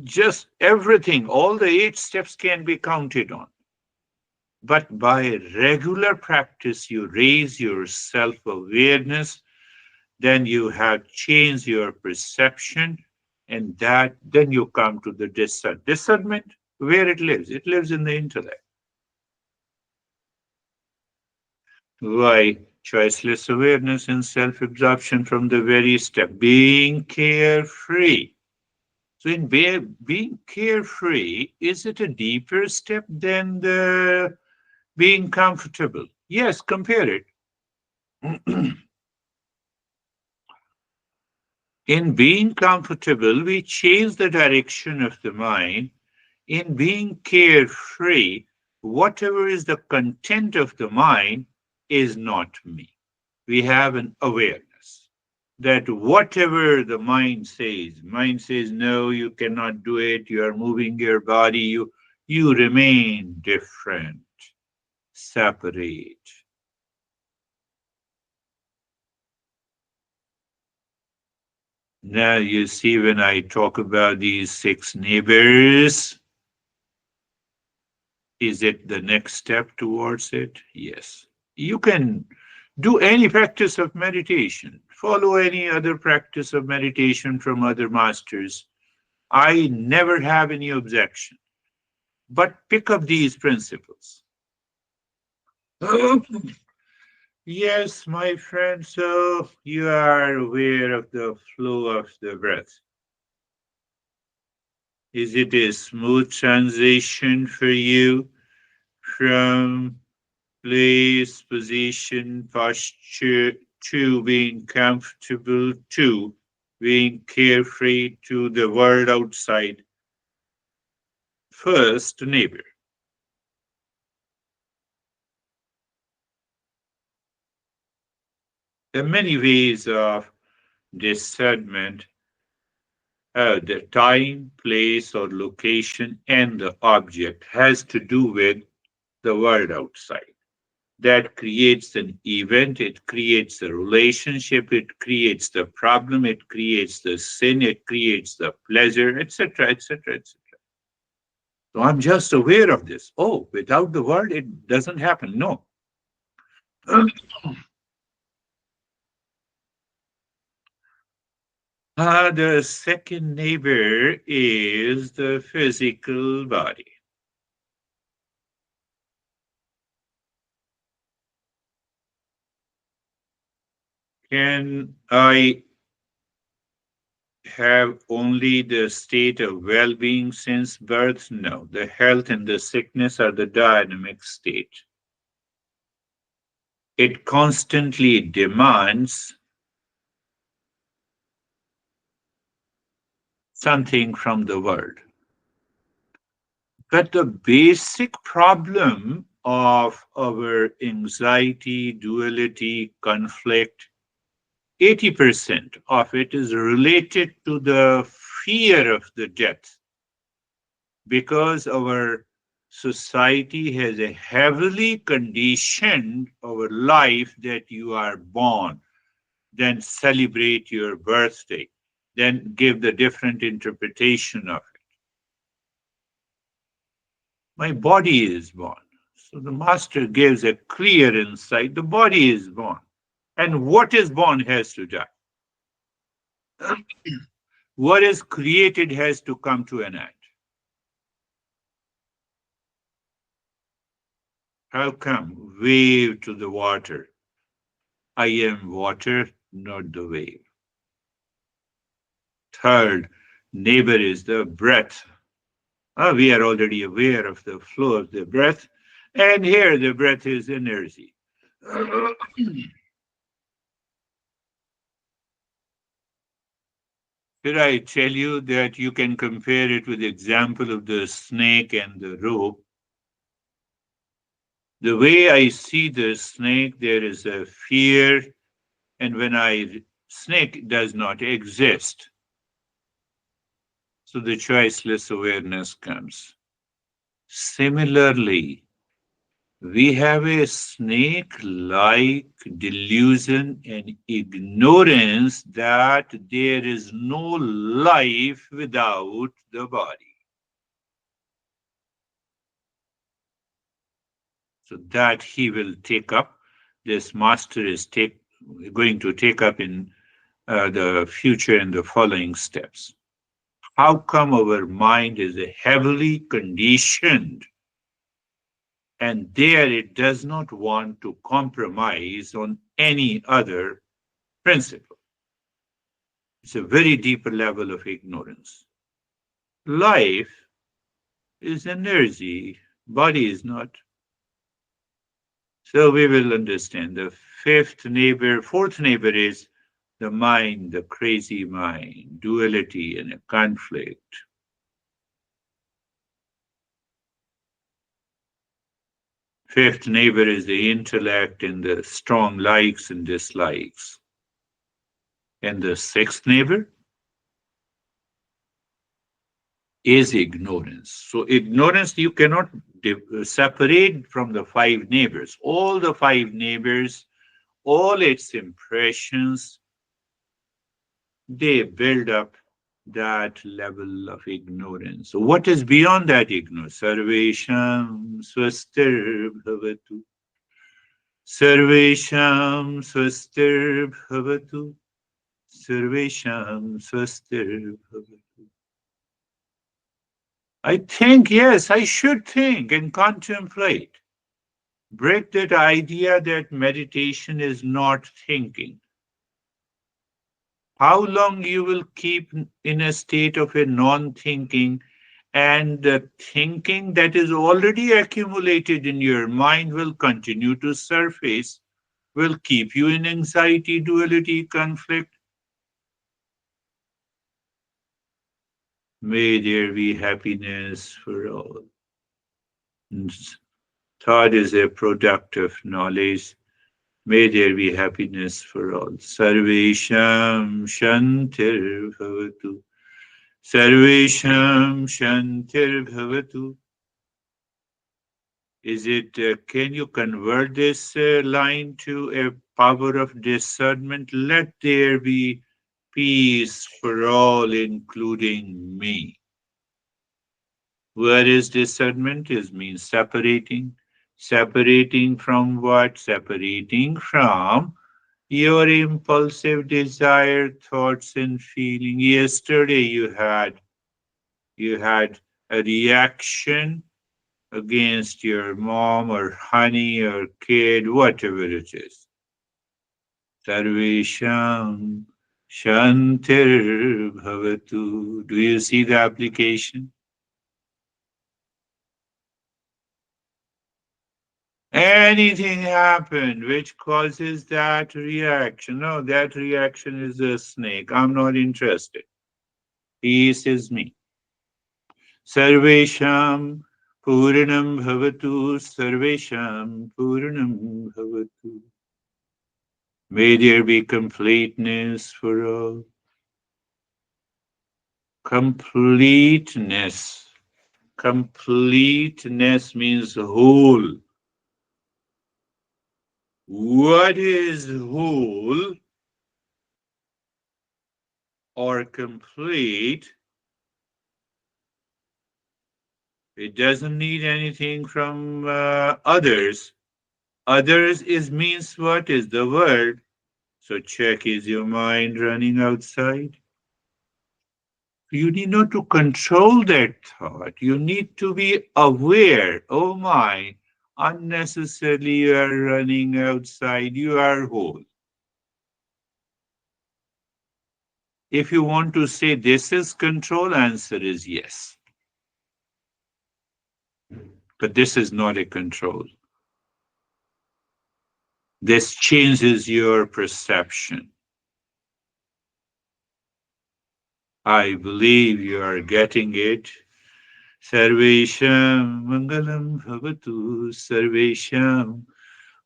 Just everything, all the 8 steps can be counted on. But by regular practice, you raise your self awareness, then you have changed your perception, and that then you come to the discernment. Where it lives in the intellect. Why? Choiceless awareness and self-absorption from the very step, being carefree. So in being carefree, is it a deeper step than the being comfortable? Yes, compare it. In being comfortable, we change the direction of the mind. In being carefree, whatever is the content of the mind is not me. We have an awareness that whatever the mind says, no, you cannot do it, you are moving your body, you remain different, separate. Now you see when I talk about these 6 neighbors, is it the next step towards it? Yes. You can do any practice of meditation, follow any other practice of meditation from other masters. I never have any objection, but pick up these principles. Yes, my friend, so you are aware of the flow of the breath. Is it a smooth transition for you from place, position, posture to being comfortable to being carefree to the world outside? First, neighbor. There are many ways of discernment. The time, place, or location, and the object has to do with the world outside. That creates an event, it creates a relationship, it creates the problem, it creates the sin, it creates the pleasure, etc., etc., etc. So I'm just aware of this. Oh, without the world, it doesn't happen. No. The second neighbor is the physical body. Can I have only the state of well being since birth? No. The health and the sickness are the dynamic state. It constantly demands something from the world. But the basic problem of our anxiety, duality, conflict, 80% of it is related to the fear of the death because our society has a heavily conditioned our life that you are born, then celebrate your birthday, then give the different interpretation of it. My body is born. So the master gives a clear insight. The body is born. And what is born has to die. What is created has to come to an end. How come? Wave to the water. I am water, not the wave. Third, neighbor is the breath. We are already aware of the flow of the breath, and here the breath is energy. Should I tell you that you can compare it with the example of the snake and the rope? The way I see the snake, there is a fear, and when I snake does not exist. So the choiceless awareness comes. Similarly, we have a snake like delusion and ignorance that there is no life without the body. So that he will take up, this master is going to take up in the future and the following steps. How come our mind is heavily conditioned and there it does not want to compromise on any other principle? It's a very deeper level of ignorance. Life is energy, body is not. So we will understand the fourth neighbor is the mind, the crazy mind, duality and a conflict. Fifth neighbor is the intellect and the strong likes and dislikes. And the sixth neighbor is ignorance. So, ignorance you cannot separate from the five neighbors. All the five neighbors, all its impressions, they build up that level of ignorance. So, what is beyond that ignorance? Sarvesham swastir bhavatu. Sarvesham swastir bhavatu. Sarvesham swastir bhavatu. I think, yes, I should think and contemplate. Break that idea that meditation is not thinking. How long you will keep in a state of a non-thinking, and the thinking that is already accumulated in your mind will continue to surface, will keep you in anxiety, duality, conflict. May there be happiness for all. And thought is a product of knowledge. May there be happiness for all. Sarvesham Shantir Bhavatu. Sarvesham Shantir Bhavatu. Can you convert this line to a power of discernment? Let there be peace for all, including me. Where is discernment? Is means separating. Separating from what? Separating from your impulsive desire, thoughts, and feeling. Yesterday you had a reaction against your mom or honey or kid, whatever it is. Sarvesham Shantir Bhavatu. Do you see the application? Anything happened which causes that reaction? No, that reaction is a snake. I'm not interested. Peace is me. Sarvesham Puranam Bhavatu. Sarvesham Puranam Bhavatu. May there be completeness for all. Completeness. Completeness means whole. What is whole or complete? It doesn't need anything from others. Others is means what is the word? So check, is your mind running outside? You need not to control that thought. You need to be aware. Oh my, unnecessarily you are running outside. You are whole. If you want to say this is control, answer is yes. But this is not a control. This changes your perception. I believe you are getting it. Sarvesham Mangalam Bhavatu. Sarvesham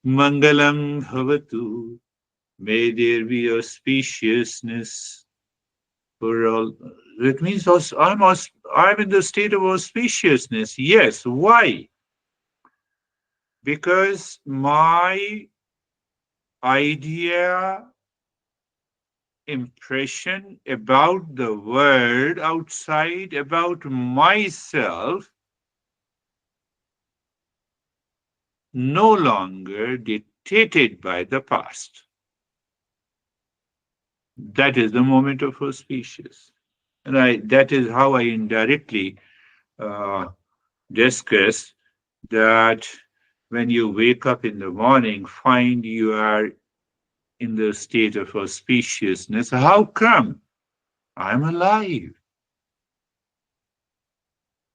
Mangalam Bhavatu. May there be auspiciousness for all. It means I'm in the state of auspiciousness. Yes. Why? Because my idea, impression about the world outside, about myself, no longer dictated by the past. That is the moment of auspicious. And that is how I indirectly uh, discuss that when you wake up in the morning, find you are in the state of auspiciousness. How come? I'm alive.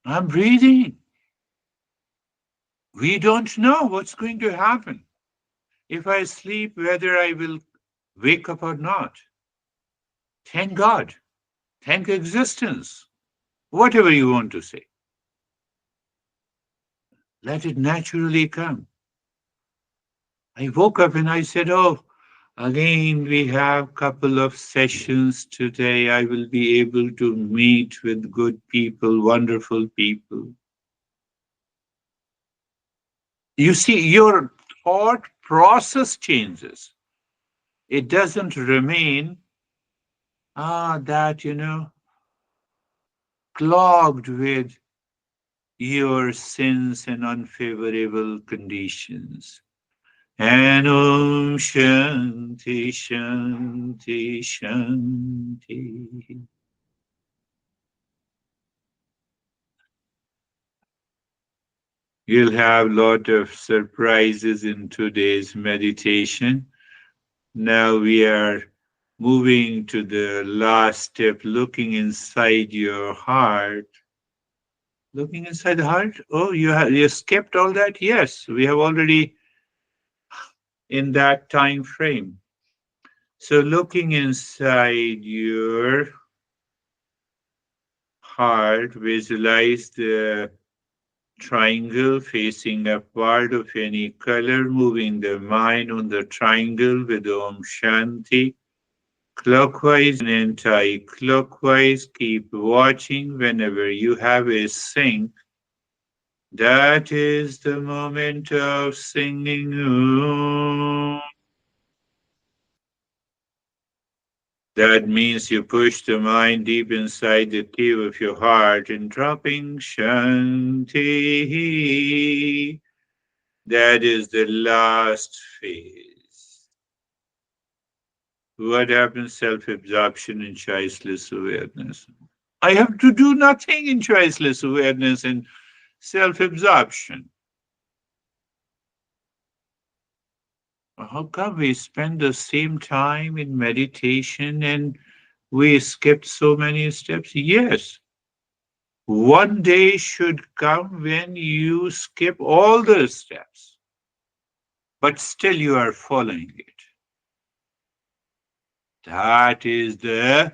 I'm breathing. We don't know what's going to happen. If I sleep, whether I will wake up or not. Thank God. Thank existence. Whatever you want to say. Let it naturally come. I woke up and I said, oh, again, we have couple of sessions today. I will be able to meet with good people, wonderful people. You see, your thought process changes. It doesn't remain, that, clogged with your sins and unfavorable conditions. And Om Shanti Shanti Shanti. You'll have a lot of surprises in today's meditation. Now we are moving to the last step, looking inside your heart. Looking inside the heart? Oh, you skipped all that? Yes, we have already in that time frame. So looking inside your heart, visualize the triangle facing upward of any color, moving the mind on the triangle with Om Shanti. Clockwise and anti-clockwise, keep watching whenever you have a sync. That is the moment of singing Om. That means you push the mind deep inside the cave of your heart and dropping Shanti. That is the last phase. What happens? Self absorption and choiceless awareness. I have to do nothing in choiceless awareness and self absorption. How come we spend the same time in meditation and we skipped so many steps? Yes, one day should come when you skip all the steps, but still you are following it. That is the,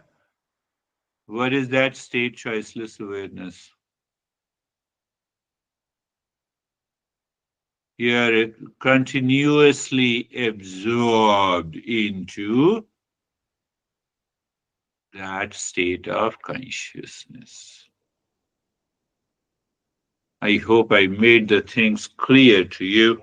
what is that state? Choiceless awareness. You are continuously absorbed into that state of consciousness. I hope I made the things clear to you.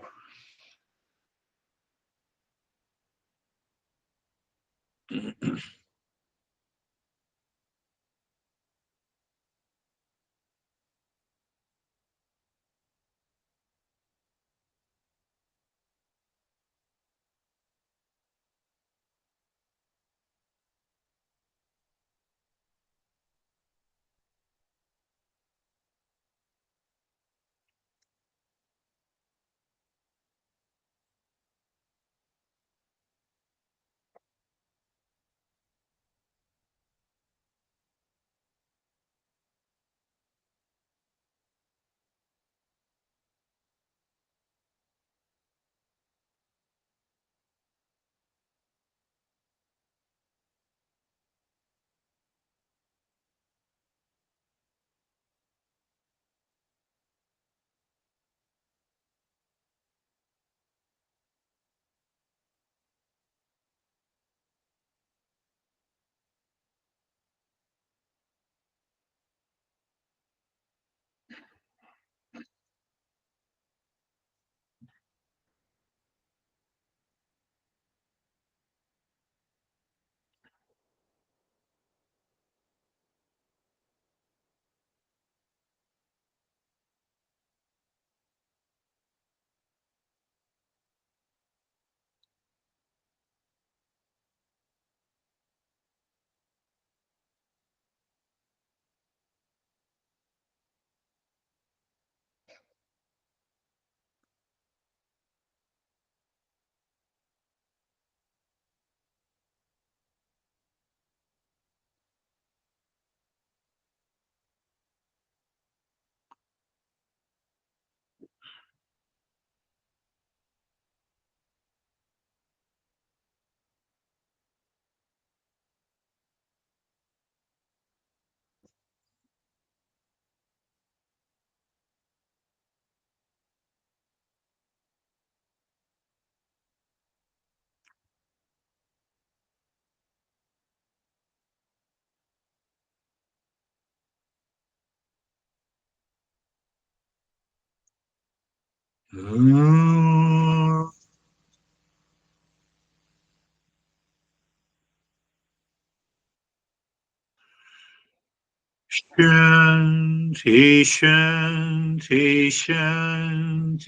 Shanti, Shanti, Shanti.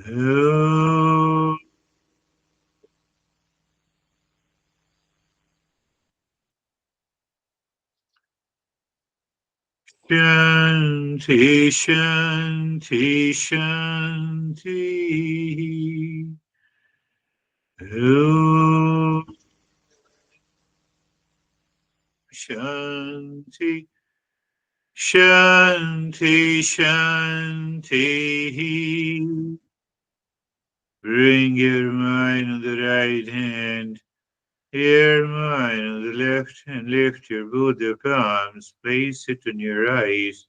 Om. Shanti, Shanti, Shanti. Om. Shanti, Shanti, Shanti. Bring your mind on the right hand, your mind on the left hand. Lift your both the palms, place it on your eyes.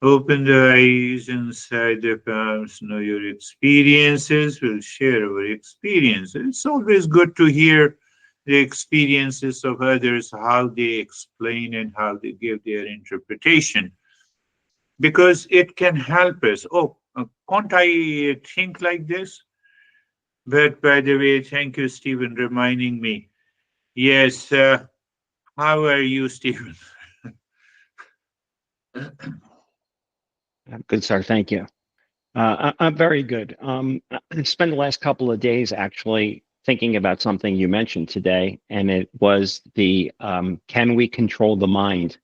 Open the eyes inside the palms. Know your experiences. We'll share our experiences. It's always good to hear the experiences of others, how they explain and how they give their interpretation, because it can help us. Oh, can't I think like this? But by the way, thank you, Stephen, reminding me. Yes, how are you, Stephen? Good, sir. Thank you. I'm very good. I spent the last couple of days actually thinking about something you mentioned today, and it was the can we control the mind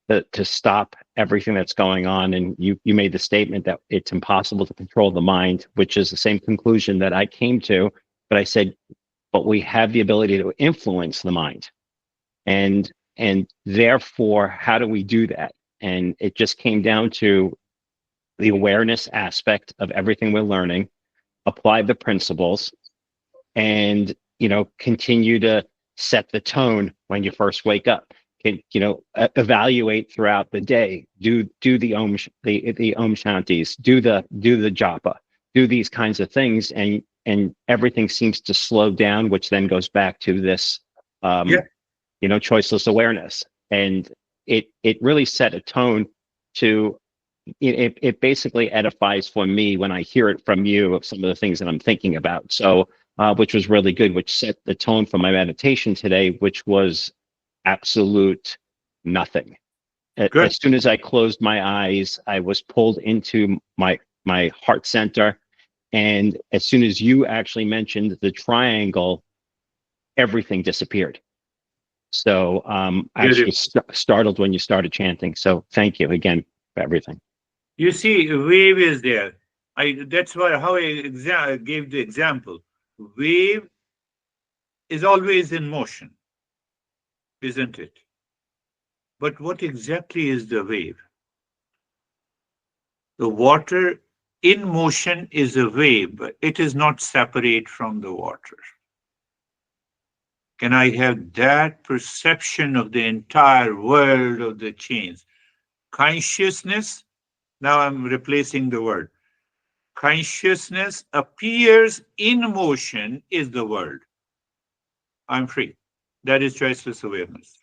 to stop everything that's going on? And you made the statement that it's impossible to control the mind, which is the same conclusion that I came to. But I said, but we have the ability to influence the mind, and therefore, how do we do that? And it just came down to the awareness aspect of everything we're learning, apply the principles, and continue to set the tone when you first wake up. Evaluate throughout the day. Do the the om shantis. Do the japa. Do these kinds of things, and everything seems to slow down, which then goes back to this Yeah, choiceless awareness. And it really set a tone to it basically edifies for me when I hear it from you of some of the things that I'm thinking about. So, which was really good, which set the tone for my meditation today, which was absolute nothing. good. As soon as I closed my eyes, I was pulled into my heart center. And as soon as you actually mentioned the triangle, everything disappeared. So I actually Beautiful. startled when you started chanting. So thank you again for everything. You see, wave is there. That's why how I gave the example. Wave is always in motion, isn't it? But what exactly is the wave? The water in motion is a wave, but it is not separate from the water. Can I have that perception of the entire world of the chains? Consciousness, now I'm replacing the word. Consciousness appears in motion is the world. I'm free. That is choiceless awareness.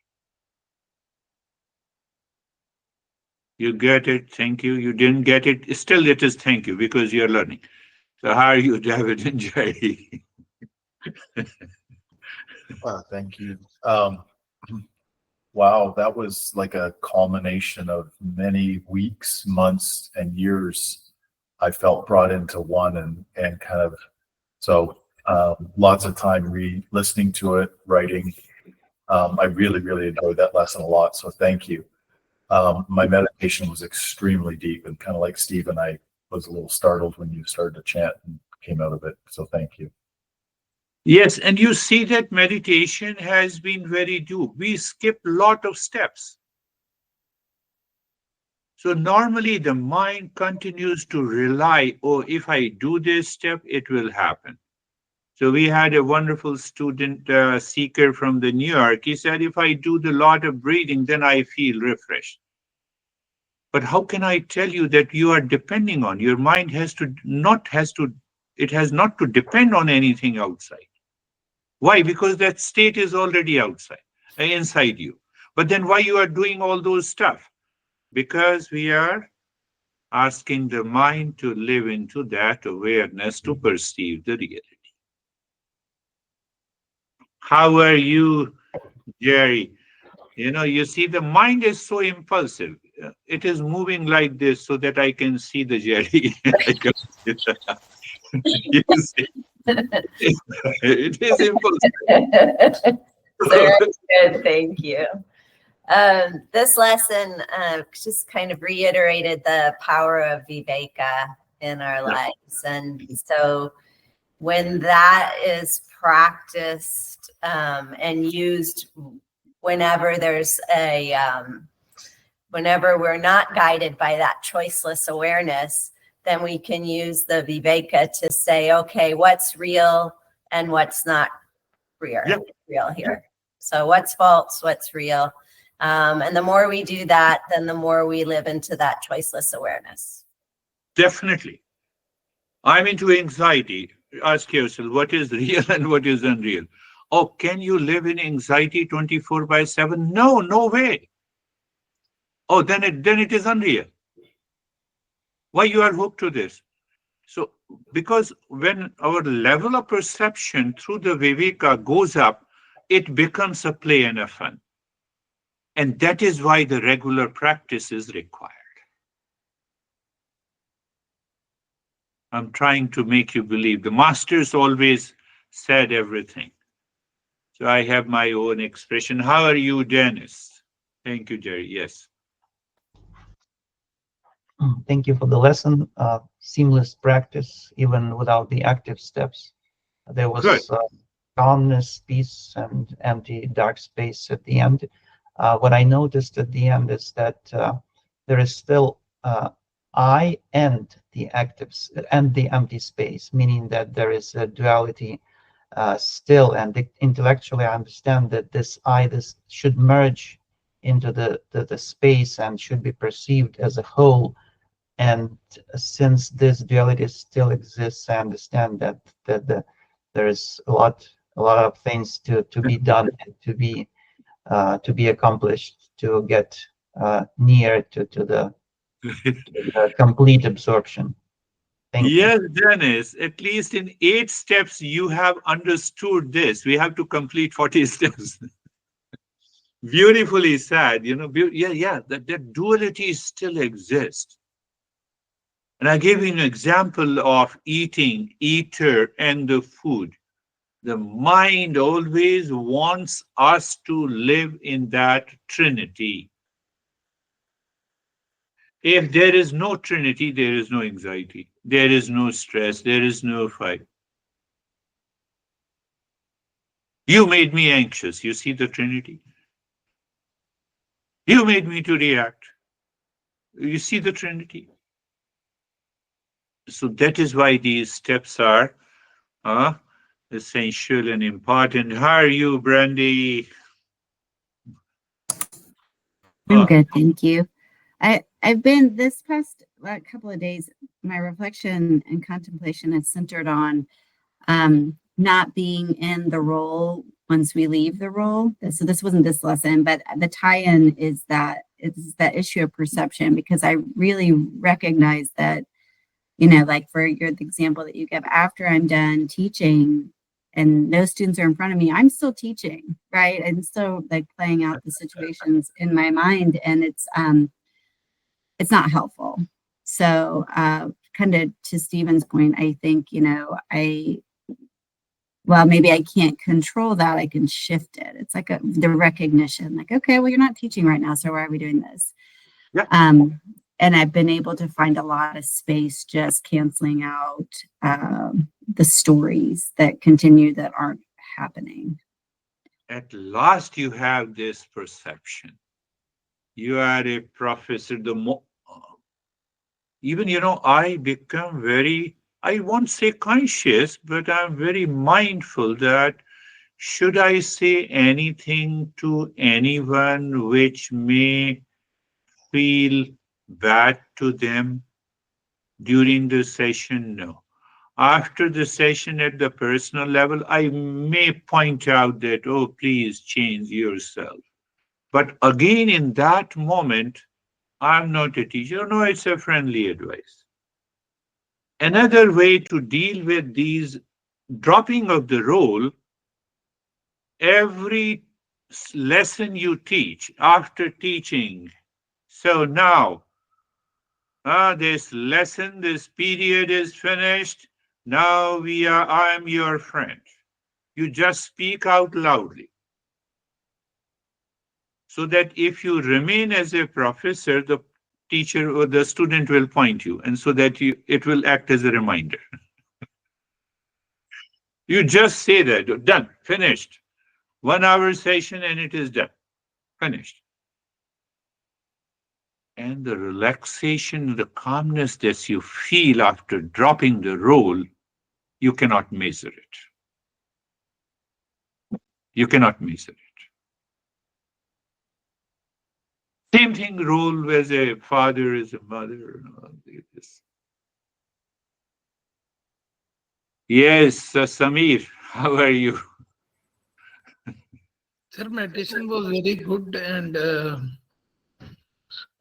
You get it, thank you. You didn't get it, still it is thank you because you're learning. So how are you, David and Jay? Thank you. Wow, that was like a culmination of many weeks, months, and years. I felt brought into one, and kind of lots of time listening to it, writing. I really enjoyed that lesson a lot. So thank you. My meditation was extremely deep, and kind of like Stephen, I was a little startled when you started to chant and came out of it. So thank you. Yes, and you see that meditation has been very due. We skip a lot of steps. So normally the mind continues to rely, oh, if I do this step, it will happen. So we had a wonderful student seeker from the New York. He said, if I do the lot of breathing, then I feel refreshed. But how can I tell you that you are depending on your mind it has not to depend on anything outside. Why? Because that state is already outside, inside you. But then why you are doing all those stuff? Because we are asking the mind to live into that awareness to perceive the reality. How are you, Jerry? You see, the mind is so impulsive. It is moving like this so that I can see the Jerry. I can see that. You see, it is impulsive. Very good, thank you. This lesson just kind of reiterated the power of viveka in our lives. And so when that is practiced and used whenever there's whenever we're not guided by that choiceless awareness, then we can use the viveka to say, okay, what's real and what's not real, real here. So what's false, what's real? And the more we do that, then the more we live into that choiceless awareness. Definitely. I'm into anxiety. Ask yourself, what is real and what is unreal? Oh, can you live in anxiety 24/7? No, no way. Oh, then it is unreal. Why you are hooked to this? So, because when our level of perception through the viveka goes up, it becomes a play and a fun. And that is why the regular practice is required. I'm trying to make you believe. The masters always said everything. So I have my own expression. How are you, Dennis? Thank you, Jerry. Yes. Thank you for the lesson. Seamless practice, even without the active steps. There was calmness, peace, and empty dark space at the end. What I noticed at the end is that there is still I and the actives and the empty space, meaning that there is a duality still. And intellectually, I understand that this should merge into the space and should be perceived as a whole. And since this duality still exists, I understand that there is a lot of things to be done and to be accomplished to get near to the complete absorption. Thank you. Yes, Dennis, at least in 8 steps, you have understood this. We have to complete 40 steps. Beautifully said, that duality still exists. And I gave you an example of eater, and the food. The mind always wants us to live in that trinity. If there is no trinity, there is no anxiety, there is no stress, there is no fight. You made me anxious. You see the trinity? You made me to react. You see the trinity? So that is why these steps are essential and important. How are you, Brandy? I'm good, thank you. I've been this past couple of days, my reflection and contemplation is centered on not being in the role once we leave the role. So this wasn't this lesson, but the tie-in is that issue of perception, because I really recognize that, like for the example that you give, after I'm done teaching and no students are in front of me, I'm still teaching, right? I'm still like playing out the situations in my mind, and it's not helpful. So kind of to Stephen's point, I think, maybe I can't control that. I can shift it. It's like the recognition, like, okay, well, you're not teaching right now, so why are we doing this? Yeah. And I've been able to find a lot of space just canceling out the stories that continue that aren't happening. At last, you have this perception. You are a professor. Even, I become very, I won't say conscious, but I'm very mindful that should I say anything to anyone which may feel bad to them during the session? No. After the session at the personal level, I may point out that, oh, please change yourself. But again, in that moment, I'm not a teacher. No, it's a friendly advice. Another way to deal with these dropping of the role, every lesson you teach, after teaching, so now this lesson, this period is finished. Now I am your friend. You just speak out loudly. So that if you remain as a professor, the teacher or the student will point you, and so that it will act as a reminder. You just say that, done, finished. 1 hour session and it is done, finished. And the relaxation, the calmness that you feel after dropping the role, you cannot measure it. You cannot measure it. Same thing, role as a father, as a mother. Yes, Samir, how are you? Sir, meditation was very good, and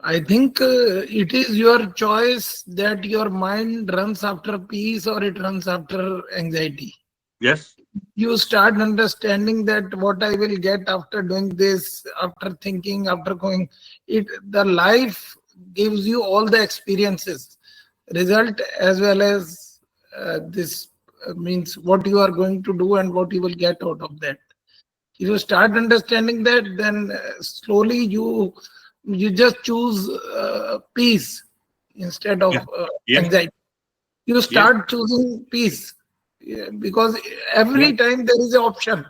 I think it is your choice that your mind runs after peace or it runs after anxiety. Yes. You start understanding that what I will get after doing this, after thinking, after going, the life gives you all the experiences, result as well as this means what you are going to do and what you will get out of that. If you start understanding that, then slowly you just choose peace instead of anxiety. You start choosing peace. Because every time there is an option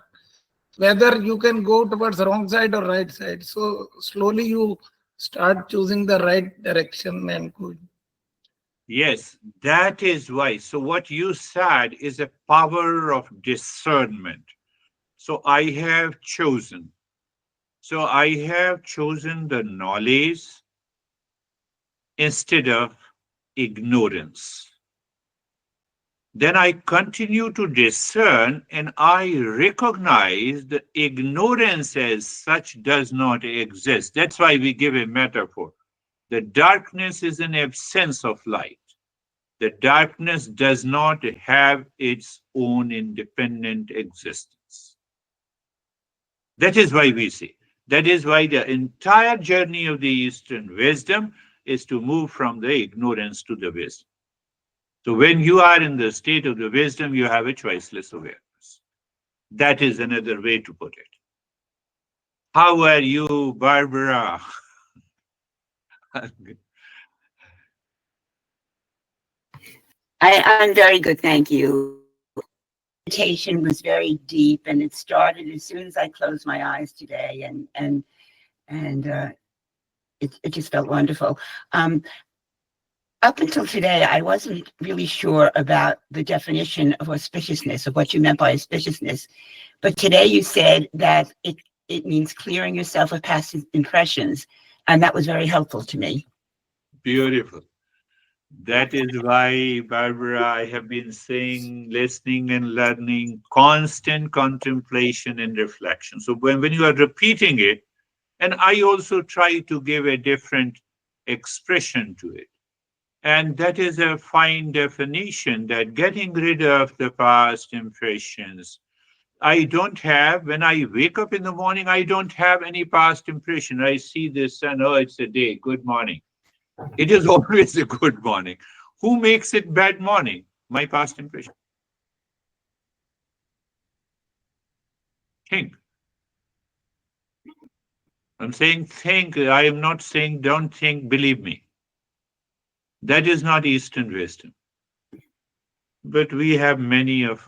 whether you can go towards the wrong side or right side. So slowly you start choosing the right direction and going. Yes, that is why. So what you said is a power of discernment. So I have chosen. So I have chosen the knowledge instead of ignorance. Then I continue to discern and I recognize the ignorance as such does not exist. That's why we give a metaphor. The darkness is an absence of light. The darkness does not have its own independent existence. That is why we say. That is why the entire journey of the Eastern wisdom is to move from the ignorance to the wisdom. So when you are in the state of the wisdom, you have a choiceless awareness. That is another way to put it. How are you, Barbara? I'm very good, thank you. Meditation was very deep, and it started as soon as I closed my eyes today, and it just felt wonderful. Up until today, I wasn't really sure about the definition of auspiciousness, of what you meant by auspiciousness. But today you said that it means clearing yourself of past impressions, and that was very helpful to me. Beautiful. That is why, Barbara, I have been saying, listening and learning, constant contemplation and reflection. So when you are repeating it, and I also try to give a different expression to it. And that is a fine definition, that getting rid of the past impressions. I don't have, when I wake up in the morning, I don't have any past impression. I see the sun, oh, it's a day, good morning. It is always a good morning. Who makes it bad morning? My past impression. Think. I'm saying think. I am not saying don't think, believe me. That is not Eastern wisdom. But we have many of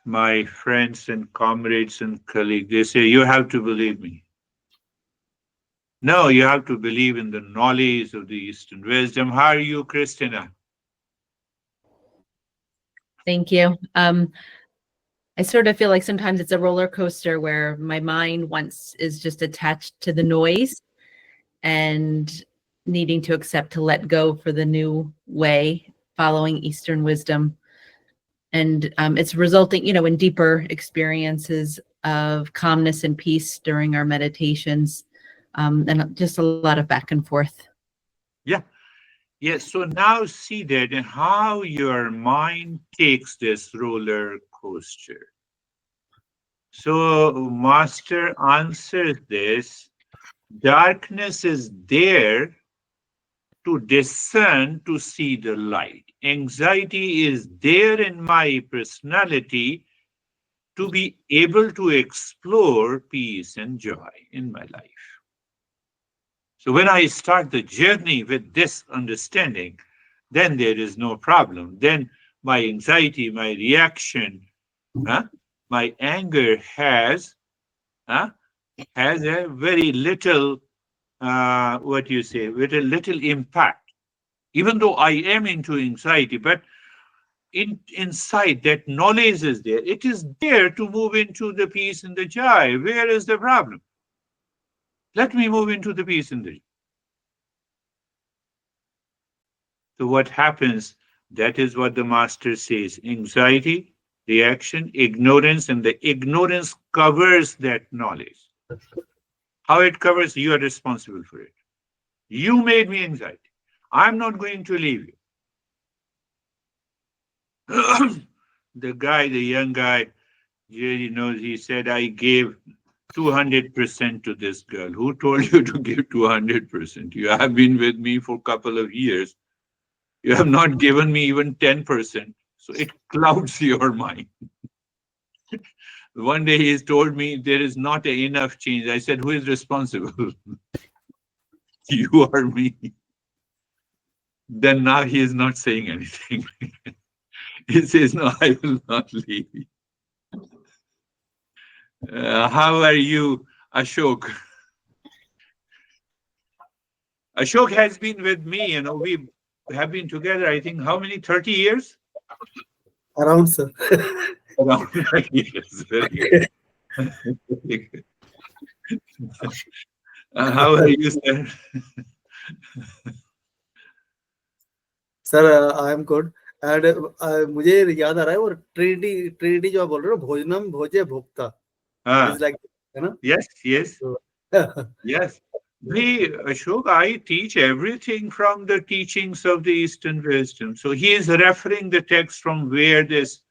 my friends and comrades and colleagues, they say, you have to believe me. No, you have to believe in the knowledge of the Eastern wisdom. How are you, Christina? Thank you. I sort of feel like sometimes it's a roller coaster where my mind is just attached to the noise and needing to accept to let go for the new way, following Eastern wisdom. And it's resulting, in deeper experiences of calmness and peace during our meditations, and just a lot of back and forth Yes, so now see that and how your mind takes this roller coaster. So Master answers this. Darkness is there to discern, to see the light. Anxiety is there in my personality to be able to explore peace and joy in my life. So when I start the journey with this understanding, then there is no problem. Then my anxiety, my reaction, my anger uh, has a very little, what you say, with a little impact. Even though I am into anxiety, but inside that knowledge is there. It is there to move into the peace and the joy. Where is the problem? Let me move into the peace and the joy. So what happens? That is what the master says. Anxiety, reaction, ignorance, and the ignorance covers that knowledge. How it covers, you are responsible for it. You made me anxiety. I'm not going to leave you. The young guy, Jerry knows, he said, I gave 200% to this girl. Who told you to give 200%? You have been with me for a couple of years. You have not given me even 10%. So it clouds your mind. One day he told me there is not enough change. I said, who is responsible? You or me? Then now he is not saying anything. He says, no, I will not leave. How are you, Ashok? Ashok has been with me, we have been together, I think, how many, 30 years? Around, sir. Around 30 years. Very good. Very good. How are you, sir? Sir I am good and मुझे याद आ रहा है वो Trinity जो आप बोल रहे हो, भोजनम भोजे भोक्ता, इज लाइक, है ना? Yes. Yes. Ashok, I teach everything from the teachings of the Eastern wisdom. So he is referring the text from where this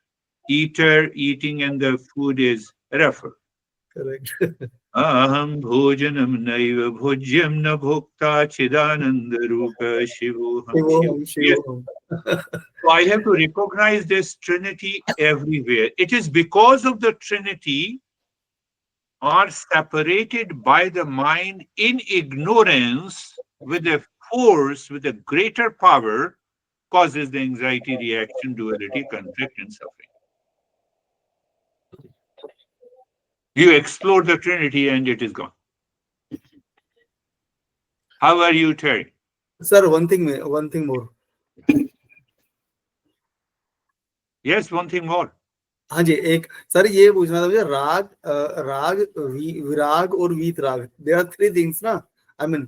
eating and the food is referred. Correct. Aham bhojanam naiva bhojyam na bhokta chidananda rupa shivoham. Yes. So I have to recognize this Trinity everywhere. It is because of the Trinity are separated by the mind in ignorance with a force, with a greater power, causes the anxiety, reaction, duality, conflict, and suffering. You explore the Trinity and it is gone. How are you, Terry? Sir, one thing more. Yes, one thing more. हाँ जी, एक sir ये पूछना था मुझे, राग विराग और वीतराग, there are three things ना, आई मीन,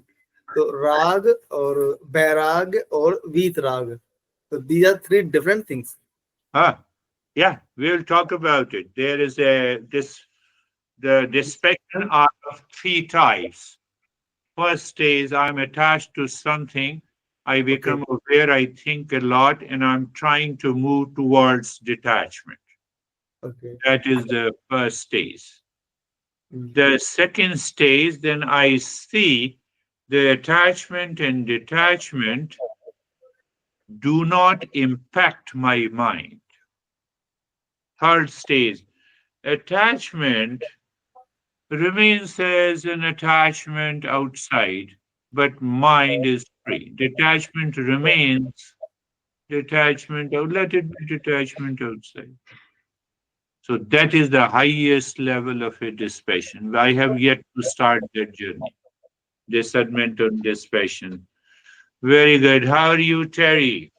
तो राग और बैराग और वीतराग, so these are three different things. Yeah, we'll talk about it. There is the spectrum are of three types. First is I'm attached to something, I become aware, I think a lot, and I'm trying to move towards detachment. Okay. That is the first stage. The second stage, then I see the attachment and detachment do not impact my mind. Third stage, attachment remains as an attachment outside, but mind is free. Detachment remains detachment out. Let it be detachment outside. So that is the highest level of a dispassion. I have yet to start that journey. Discernment and dispassion. Very good. How are you, Terry?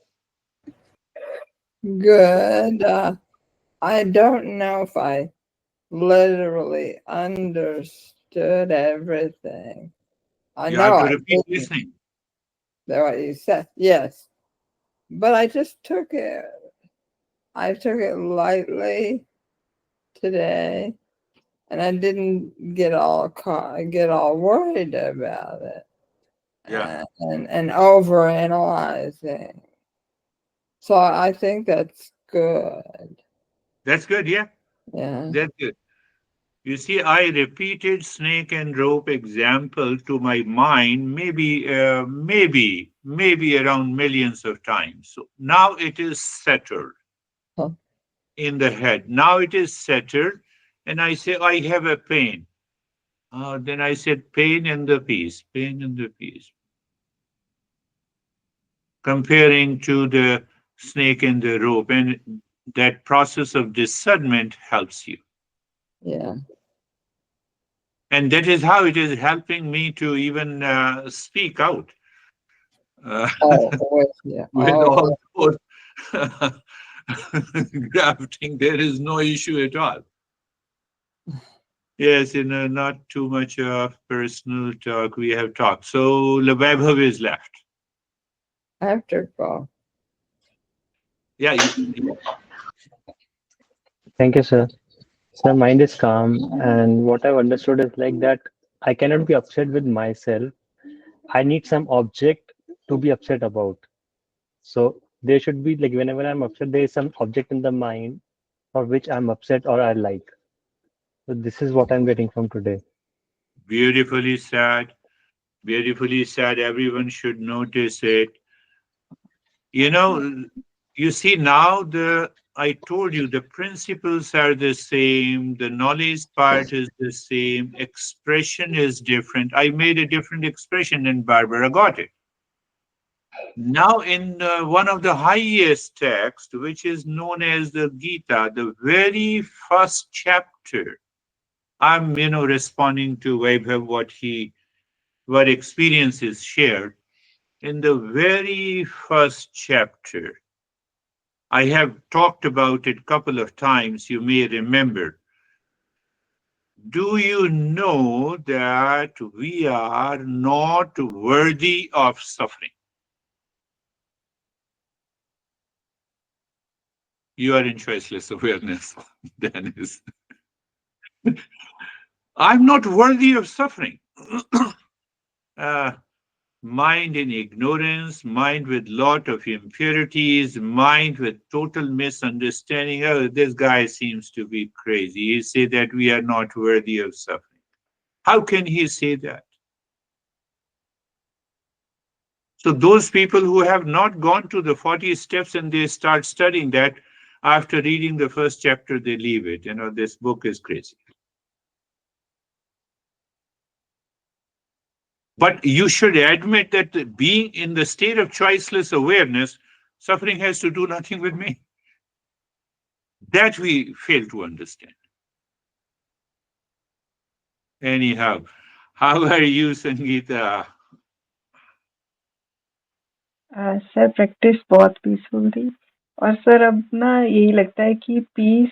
Good. I don't know if I literally understood everything. I know have to repeat listening. That's what you said. Yes. But I just took it lightly today, and I didn't get all worried about it. and overanalyzing. So I think that's good. That's good, yeah. Yeah. That's good. You see, I repeated snake and rope example to my mind maybe around millions of times. So now it is settled in the head. Now it is settled, and I say I have a pain. Then I said pain and the peace, pain and the peace. Comparing to the snake and the rope, and that process of discernment helps you. Yeah. And that is how it is helping me to even speak out. Yeah. With all those grafting, there is no issue at all. Yes, not too much of personal talk we have talked. So the Vaibhav is left. After call. Yeah. Thank you, sir. So mind is calm, and what I've understood is like that I cannot be upset with myself. I need some object to be upset about. So there should be like whenever I'm upset, there is some object in the mind for which I'm upset or I like. So this is what I'm getting from today. Beautifully said. Beautifully said. Everyone should notice it. You see now I told you the principles are the same, the knowledge part is the same, expression is different. I made a different expression and Barbara got it. Now in one of the highest texts, which is known as the Gita, the very first chapter, I'm responding to Vaibhav what experiences shared. In the very first chapter, I have talked about it a couple of times, you may remember. Do you know that we are not worthy of suffering? You are in choiceless awareness, Dennis. I'm not worthy of suffering. Mind in ignorance, mind with lot of impurities, mind with total misunderstanding. Oh, this guy seems to be crazy. He say that we are not worthy of suffering. How can he say that? So those people who have not gone to the 40 steps and they start studying that, after reading the first chapter, they leave it. This book is crazy. But you should admit that being in the state of choiceless awareness, suffering has to do nothing with me. That we fail to understand. Anyhow, how are you, Sangeeta? Sir practice बहुत peaceful थी और sir अब ना यही लगता है कि piece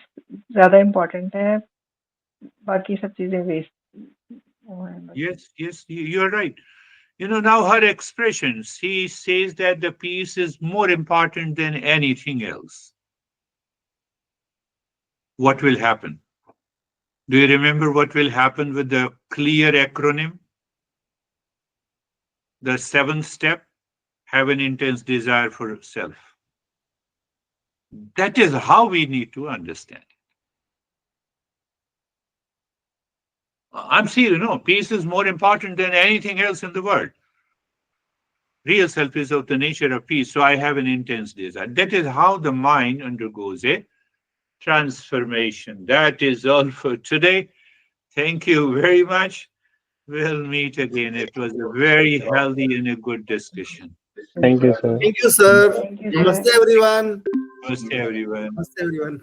ज्यादा इम्पोर्टेंट है, बाकी सब चीजें waste. Yes, you're right. Now her expression, she says that the peace is more important than anything else. What will happen? Do you remember what will happen with the clear acronym? The 7th step, have an intense desire for self. That is how we need to understand it. I'm serious, peace is more important than anything else in the world. Real self is of the nature of peace, so I have an intense desire. That is how the mind undergoes a transformation. That is all for today. Thank you very much. We'll meet again. It was a very healthy and a good discussion. Thank you, sir. Thank you, sir. Thank you, sir. Namaste, everyone. Namaste, everyone. Namaste, everyone.